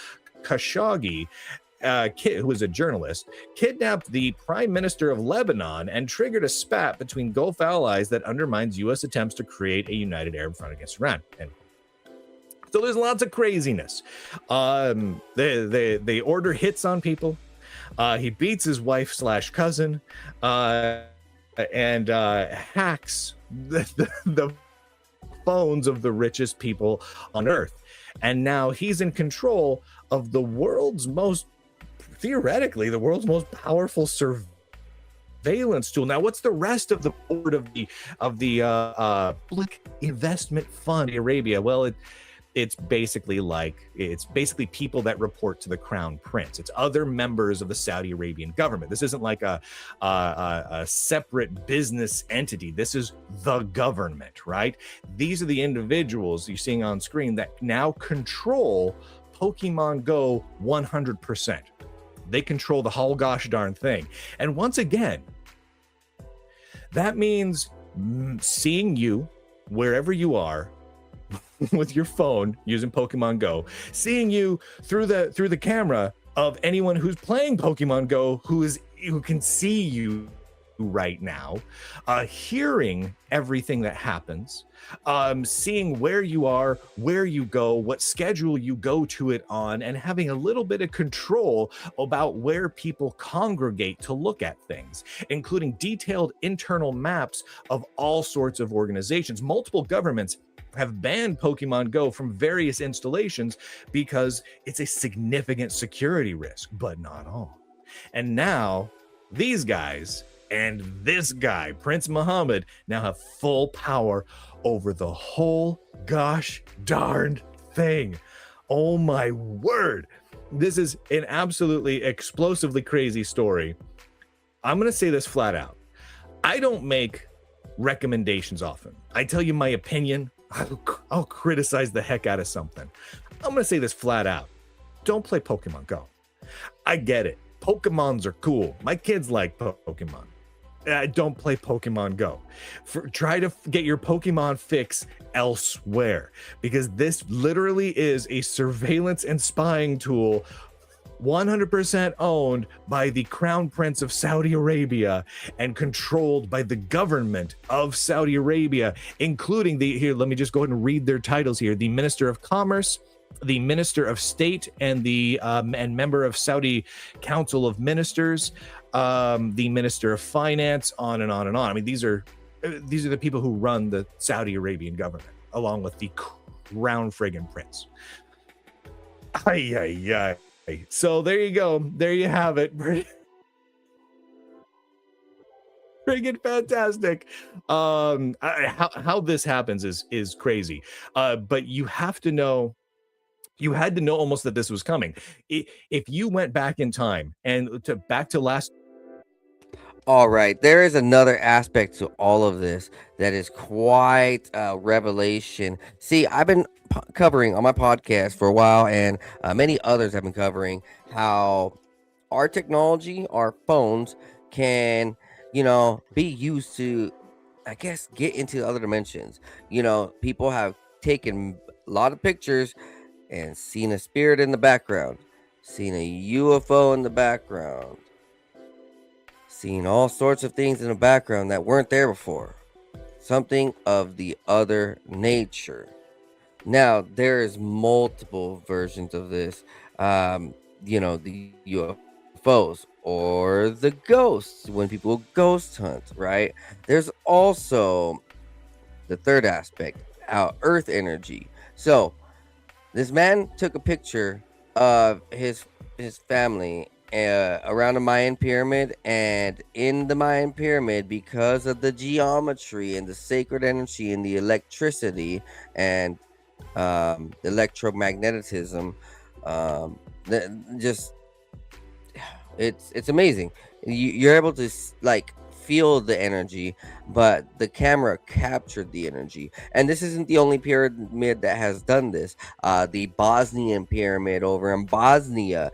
Khashoggi, who was a journalist, kidnapped the prime minister of Lebanon, and triggered a spat between Gulf allies that undermines U.S. attempts to create a united Arab front against Iran. And so there's lots of craziness. They order hits on people. He beats his wife / cousin, and hacks the phones of the richest people on earth. And now he's in control of theoretically, the world's most powerful surveillance tool. Now, what's the rest of the board of the public investment fund in Arabia? Well, it's basically people that report to the crown prince. It's other members of the Saudi Arabian government. This isn't like a separate business entity. This is the government, right? These are the individuals you're seeing on screen that now control Pokemon Go 100%. They control the whole gosh darn thing. And once again, that means seeing you wherever you are with your phone using Pokemon Go, seeing you through the camera of anyone who's playing Pokemon Go who can see you right now, hearing everything that happens, seeing where you are, where you go, what schedule you go to it on, and having a little bit of control about where people congregate to look at things, including detailed internal maps of all sorts of organizations. Multiple governments have banned Pokemon Go from various installations because it's a significant security risk, but not all. And now these guys and this guy, Prince Mohammed, now have full power over the whole gosh darned thing. Oh my word. This is an absolutely explosively crazy story. I'm going to say this flat out. I don't make recommendations often. I tell you my opinion. I'll criticize the heck out of something. I'm going to say this flat out. Don't play Pokemon Go. I get it. Pokemons are cool. My kids like Pokemon. Don't play Pokemon Go. Try to get your Pokemon fix elsewhere, because this literally is a surveillance and spying tool 100% owned by the Crown Prince of Saudi Arabia and controlled by the government of Saudi Arabia, including let me just go ahead and read their titles here. The Minister of Commerce, the Minister of State, and the and member of Saudi Council of Ministers, the Minister of Finance, on and on and on. I mean, these are the people who run the Saudi Arabian government, along with the Crown friggin' Prince. Ay. So there you go. There you have it. friggin' fantastic. How this happens is crazy. But you have to know. You had to know almost that this was coming. If you went back in time and back to last. All right, there is another aspect to all of this that is quite a revelation. See, I've been covering on my podcast for a while, and many others have been covering how our technology, our phones, can, be used to, I guess, get into other dimensions. People have taken a lot of pictures and seen a spirit in the background, seen a UFO in the background, seen all sorts of things in the background that weren't there before. Something of the other nature. Now, there is multiple versions of this. The UFOs or the ghosts when people ghost hunt, right? There's also the third aspect, Earth energy. So, this man took a picture of his family around the Mayan pyramid, and in the Mayan pyramid, because of the geometry and the sacred energy and the electricity and the electromagnetism, it's amazing. You're able to feel the energy, but the camera captured the energy. And this isn't the only pyramid that has done this. The Bosnian pyramid over in Bosnia,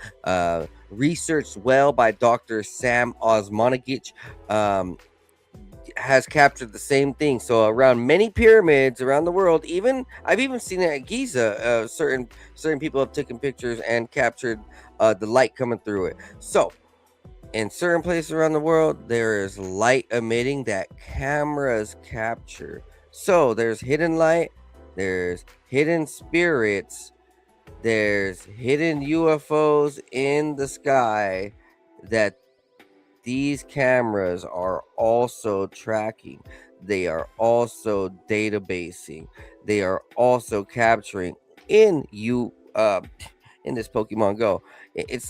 researched well by Dr. Sam Osmanagic, has captured the same thing. So around many pyramids around the world, I've even seen it at Giza. Certain people have taken pictures and captured the light coming through it. So in certain places around the world, there is light emitting that cameras capture. So there's hidden light, there's hidden spirits, there's hidden UFOs in the sky that these cameras are also tracking. They are also databasing. They are also capturing in this Pokemon Go. It's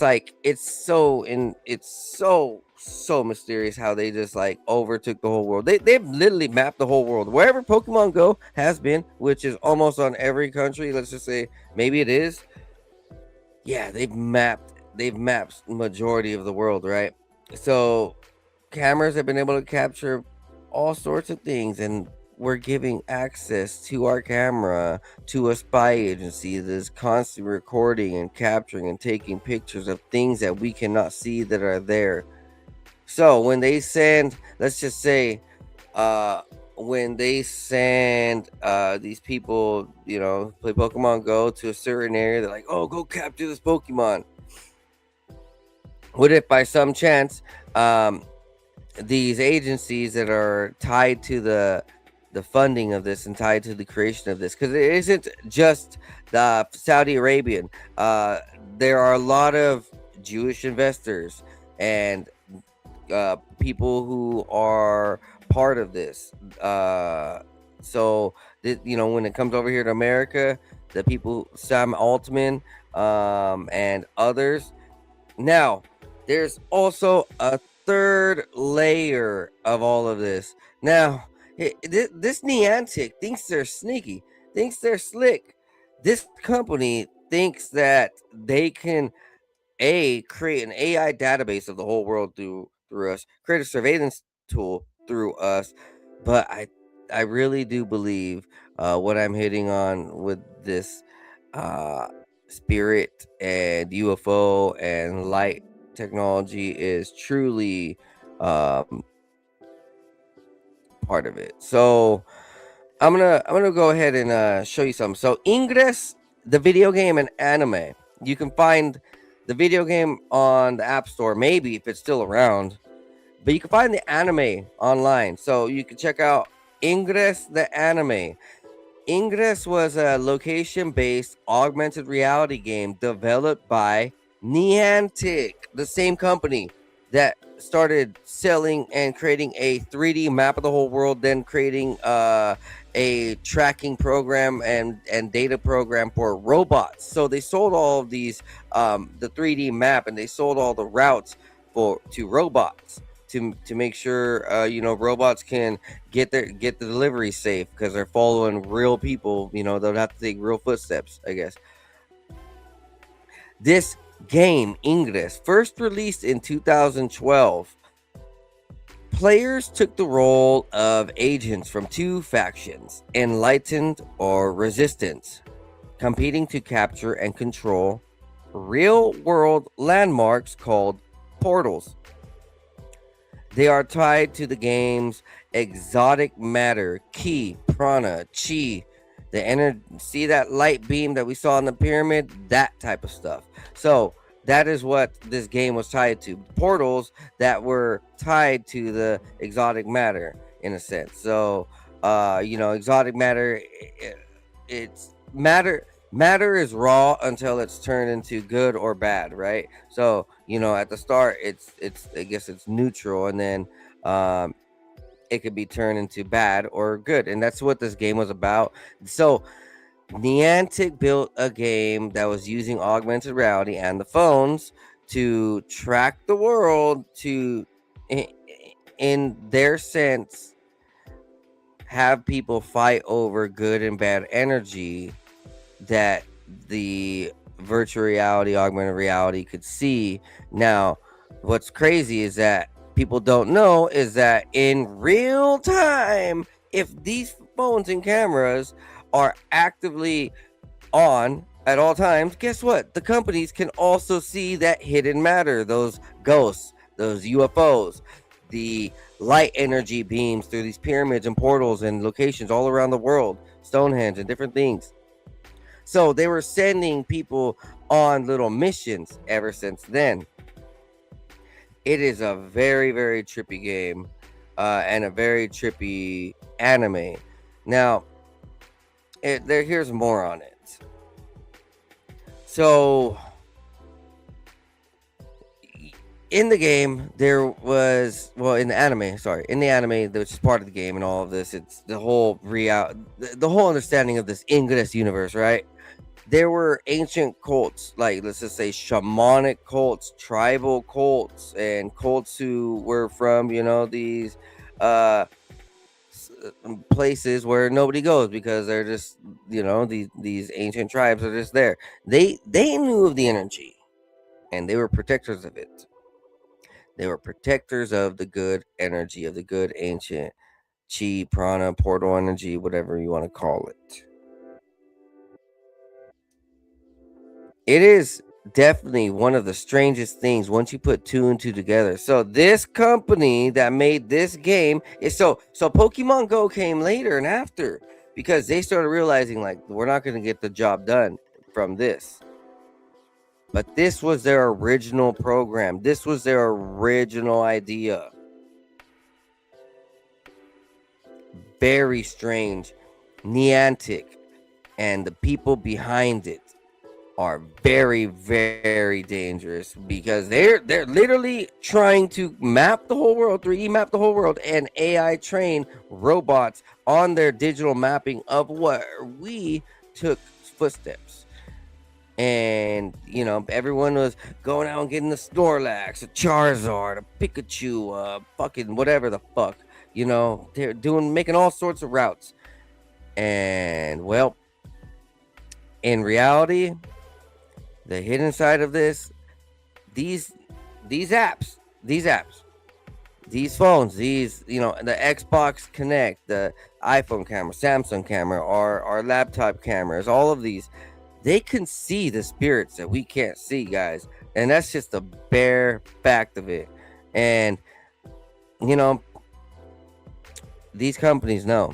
so mysterious how they just overtook the whole world. They've literally mapped the whole world. Wherever Pokemon Go has been, which is almost on every country, let's just say maybe it is. Yeah, they've mapped majority of the world, right? So cameras have been able to capture all sorts of things, and we're giving access to our camera to a spy agency that is constantly recording and capturing and taking pictures of things that we cannot see that are there. So when they send, let's just say, when they send these people, play Pokemon Go to a certain area, they're like, oh, go capture this Pokemon. What if by some chance these agencies that are tied to the funding of this and tied to the creation of this, because it isn't just the Saudi Arabian, there are a lot of Jewish investors and people who are part of this. So when it comes over here to America, the people, Sam Altman and others. Now there's also a third layer of all of this. Now, this Niantic thinks they're sneaky, thinks they're slick. This company thinks that they can create an AI database of the whole world through us, create a surveillance tool through us. But I really do believe what I'm hitting on with this spirit and UFO and light technology is truly part of it. So I'm gonna go ahead and show you something. So Ingress, the video game and anime. You can find the video game on the App Store, maybe if it's still around, but you can find the anime online. So you can check out Ingress the anime. Ingress was a location-based augmented reality game developed by Niantic, the same company that started selling and creating a 3D map of the whole world, then creating a tracking program and data program for robots. So they sold all of these, the 3D map, and they sold all the routes to robots. to make sure robots can get the delivery safe because they're following real people. They'll have to take real footsteps, I guess. This game, Ingress, first released in 2012. Players took the role of agents from two factions, Enlightened or Resistance, competing to capture and control real-world landmarks called portals. They are tied to the game's exotic matter, ki, prana, chi, see that light beam that we saw in the pyramid? That type of stuff. So that is what this game was tied to. Portals that were tied to the exotic matter, in a sense. So, exotic matter, it's matter. Matter is raw until it's turned into good or bad, right? So, at the start, it's I guess it's neutral, and then it could be turned into bad or good, and that's what this game was about. So Niantic built a game that was using augmented reality and the phones to track the world, to, in their sense, have people fight over good and bad energy that the virtual reality, augmented reality could see. Now, what's crazy is that people don't know is that in real time, if these phones and cameras are actively on at all times, guess what? The companies can also see that hidden matter, those ghosts, those UFOs, the light energy beams through these pyramids and portals and locations all around the world, Stonehenge and different things. So they were sending people on little missions ever since then. It is a very, very trippy game and a very trippy anime. Now, here's more on it. So, in the game, there was, in the anime, which is part of the game and all of this, it's the whole understanding of this Ingress universe, right? There were ancient cults, like let's just say shamanic cults, tribal cults, and cults who were from, these places where nobody goes because they're just, these ancient tribes are just there. They knew of the energy, and they were protectors of it. They were protectors of the good energy, of the good ancient chi, prana, portal energy, whatever you want to call it. It is definitely one of the strangest things once you put two and two together. So this company that made this game is so Pokemon Go came later and after, because they started realizing, like, we're not going to get the job done from this. But this was their original program. This was their original idea. Very strange. Niantic and the people behind it are very, very dangerous, because they're literally trying to map the whole world, 3D map the whole world, and AI train robots on their digital mapping of what we took footsteps. And everyone was going out and getting the Snorlax, a Charizard, a Pikachu, fucking whatever the fuck, they're making all sorts of routes. And well, in reality, the hidden side of this, these apps, these phones, the Xbox Connect, the iPhone camera, Samsung camera, our laptop cameras, all of these, they can see the spirits that we can't see, guys. And that's just the bare fact of it. And, these companies know.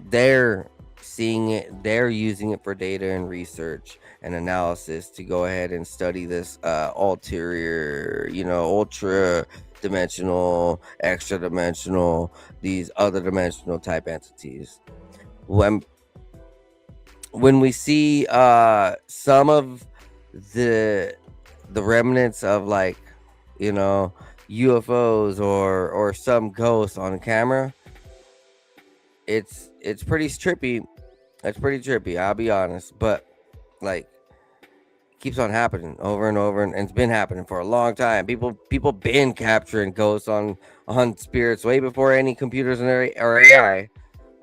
They're seeing it. They're using it for data and research and analysis to go ahead and study this ulterior, ultra dimensional, extra dimensional, these other dimensional type entities. When we see some of the remnants of, like, UFOs or some ghosts on camera, it's pretty trippy. It's pretty trippy, I'll be honest. But, like, keeps on happening over and over, and it's been happening for a long time. People been capturing ghosts on spirits way before any computers or AI.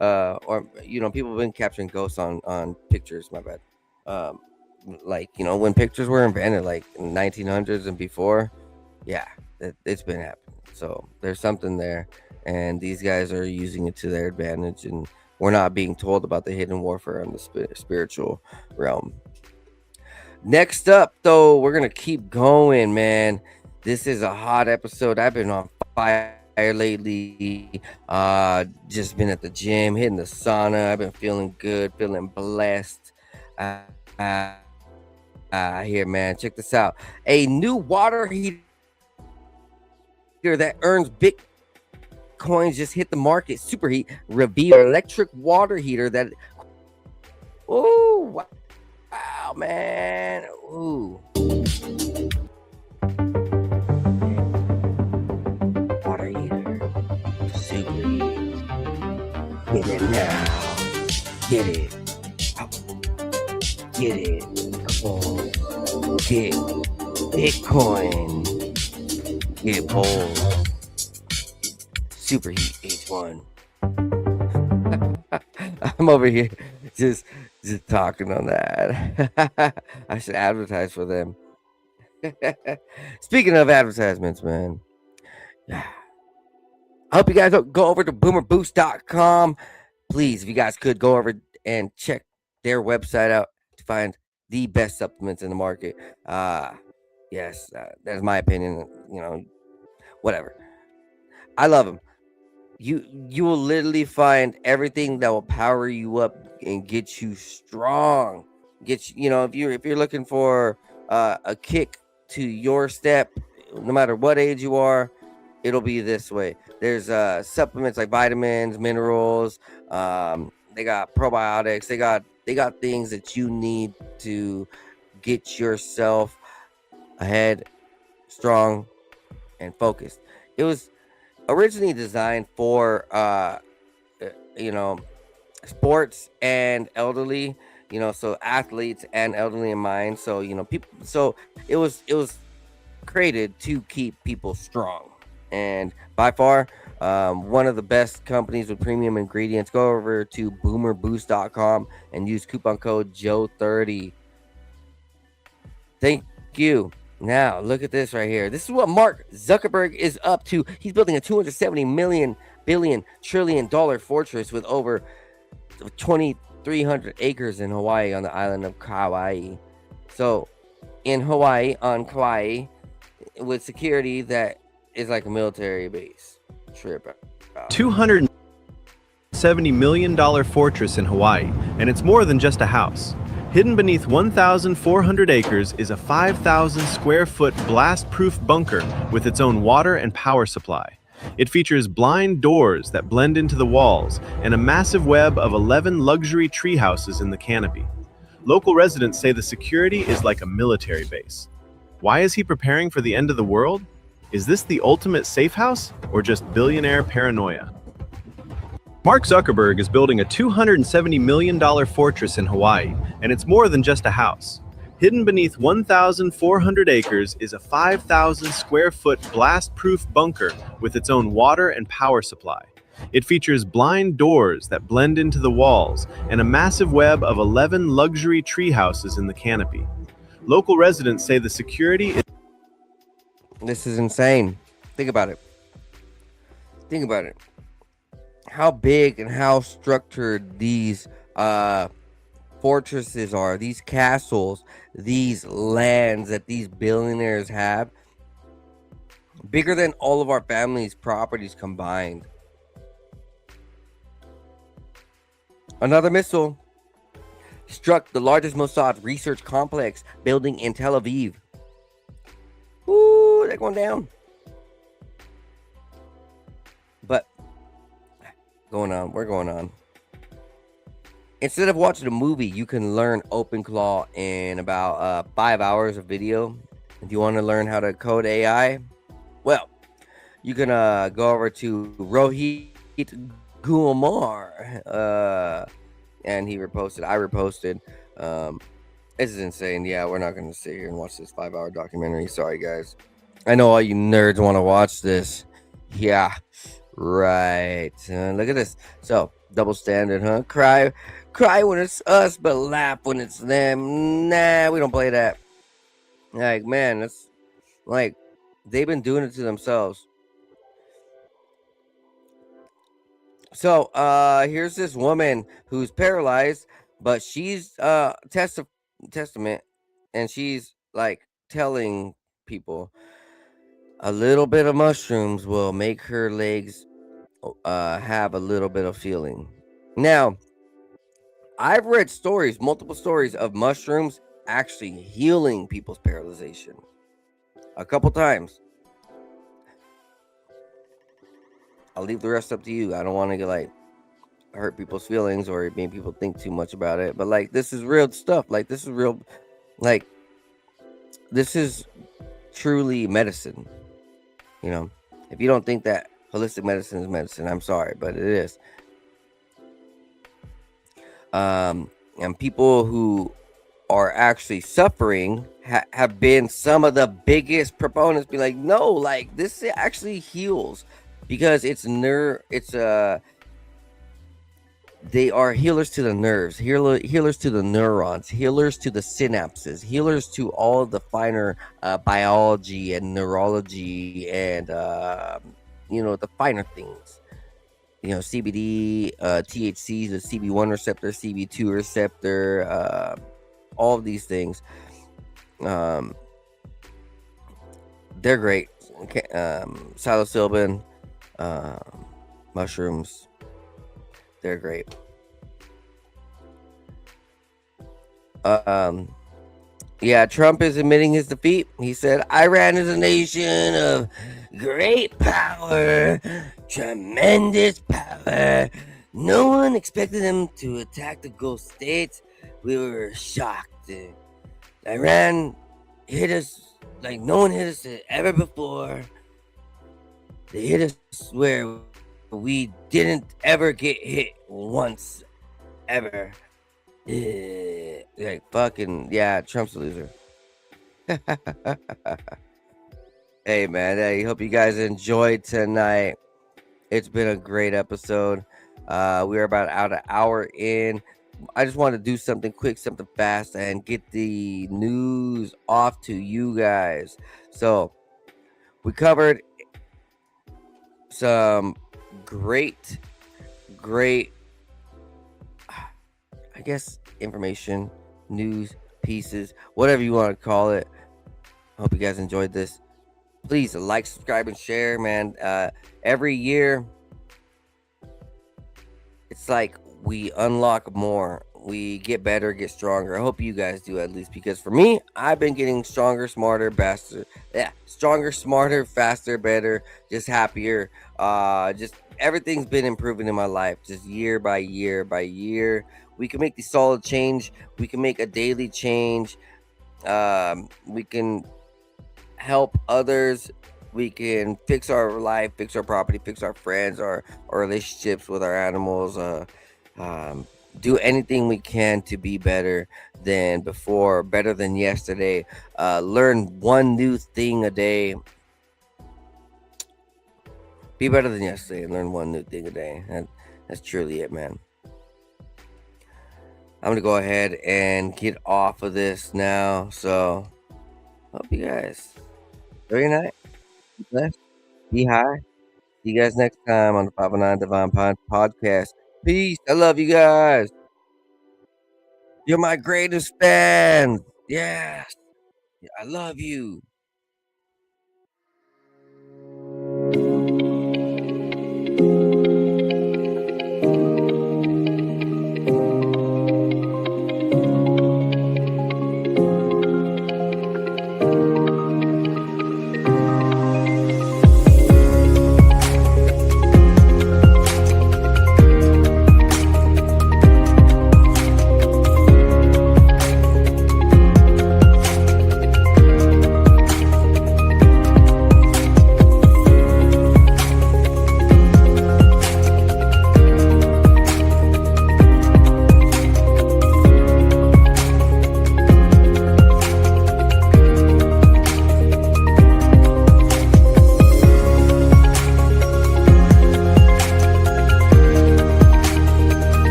Or people been capturing ghosts on pictures. My bad. Like when pictures were invented, like in 1900s and before. Yeah, it's been happening. So there's something there, and these guys are using it to their advantage, and we're not being told about the hidden warfare on the spiritual realm. Next up, though, we're gonna keep going, man. This is a hot episode. I've been on fire lately. Just been at the gym, hitting the sauna. I've been feeling good, feeling blessed. Here, man, check this out. A new water heater that earns Bitcoins just hit the market. Superheat reveal electric water heater that. Oh, wow, man. Ooh. Water heater. Superheat. Get it now. Get it. Get it. Come on. Get Bitcoin. Get bold. Superheat H1. I'm over here just talking on that. I should advertise for them. Speaking of advertisements, man. I hope you guys go over to boomerboost.com. Please, if you guys could go over and check their website out to find the best supplements in the market. Yes, that's my opinion. Whatever. I love them. You will literally find everything that will power you up and get you strong. If you're looking for a kick to your step, no matter what age you are, it'll be this way. There's supplements like vitamins, minerals. They got probiotics. They got things that you need to get yourself ahead, strong, and focused. It was originally designed for sports and elderly, so athletes and elderly in mind. So people. So it was created to keep people strong, and by far one of the best companies with premium ingredients. Go over to boomerboost.com and use coupon code Joe30. Thank you. Now, look at this right here. This is what Mark Zuckerberg is up to. He's building a $270 trillion fortress with over 2,300 acres in Hawaii on the island of Kauai. So, in Hawaii, on Kauai, with security that is like a military base. Trip out. $270 million fortress in Hawaii, and it's more than just a house. Hidden beneath 1,400 acres is a 5,000 square foot blast-proof bunker with its own water and power supply. It features blind doors that blend into the walls and a massive web of 11 luxury tree houses in the canopy. Local residents say the security is like a military base. Why is he preparing for the end of the world? Is this the ultimate safe house or just billionaire paranoia? Mark Zuckerberg is building a $270 million fortress in Hawaii, and it's more than just a house. Hidden beneath 1,400 acres is a 5,000 square foot blast-proof bunker with its own water and power supply. It features blind doors that blend into the walls and a massive web of 11 luxury tree houses in the canopy. Local residents say the security is... This is insane. Think about it. Think about it. How big and how structured these fortresses are, these castles, these lands that these billionaires have, bigger than all of our family's properties combined. Another missile struck the largest Mossad research complex building in Tel Aviv. Ooh, they're going down. But we're going on. Instead of watching a movie, you can learn OpenClaw in about 5 hours of video. If you want to learn how to code AI, well, you can go over to Rohit Gulmar, and he reposted. I reposted This is insane. Yeah, we're not going to sit here and watch this 5-hour documentary. Sorry, guys. I know all you nerds want to watch this. Yeah, right. Look at this. So, double standard, huh? Cry when it's us, but laugh when it's them. Nah, we don't play that. Like, man, that's like they've been doing it to themselves. So, here's this woman who's paralyzed, but she's testament, and she's like telling people a little bit of mushrooms will make her legs have a little bit of feeling. Now, I've read stories, multiple stories of mushrooms actually healing people's paralyzation a couple times. I'll leave the rest up to you. I don't want to get like hurt people's feelings or make people think too much about it, but like this is real stuff. Like this is real, like this is truly medicine. You know, if you don't think that holistic medicine is medicine, I'm sorry, but it is. And people who are actually suffering have been some of the biggest proponents. Be like, no, like this actually heals because they are healers to the nerves, healers to the neurons, healers to the synapses, healers to all the finer biology and neurology and the finer things. CBD, THC, the CB1 receptor, CB2 receptor, all of these things. They're great. Psilocybin, mushrooms, they're great. Yeah, Trump is admitting his defeat. He said, Iran is a nation of great power, tremendous power. No one expected them to attack the Gulf states. We were shocked. Iran hit us like no one hit us ever before. They hit us where we didn't ever get hit once, ever. Like fucking yeah, Trump's a loser. Hey man, I hope you guys enjoyed tonight. It's been a great episode. We're about an hour in. I just want to do something quick, something fast, and get the news off to you guys. So we covered some great, I guess, information, news, pieces, whatever you want to call it. I hope you guys enjoyed this. Please like, subscribe, and share, man. Every year, it's like we unlock more. We get better, get stronger. I hope you guys do at least, because for me, I've been getting stronger, smarter, faster. Yeah, stronger, smarter, faster, better, just happier. Just everything's been improving in my life, just year by year by year. We can make the solid change. We can make a daily change. We can help others. We can fix our life, fix our property, fix our friends, our relationships with our animals. Do anything we can to be better than before, better than yesterday. Learn one new thing a day. Be better than yesterday and learn one new thing a day. That's truly it, man. I'm going to go ahead and get off of this now. So, hope you guys enjoy your night. Be blessed. Be high. See you guys next time on the 509 Divine Podcast. Peace. I love you guys. You're my greatest fans. Yes. I love you.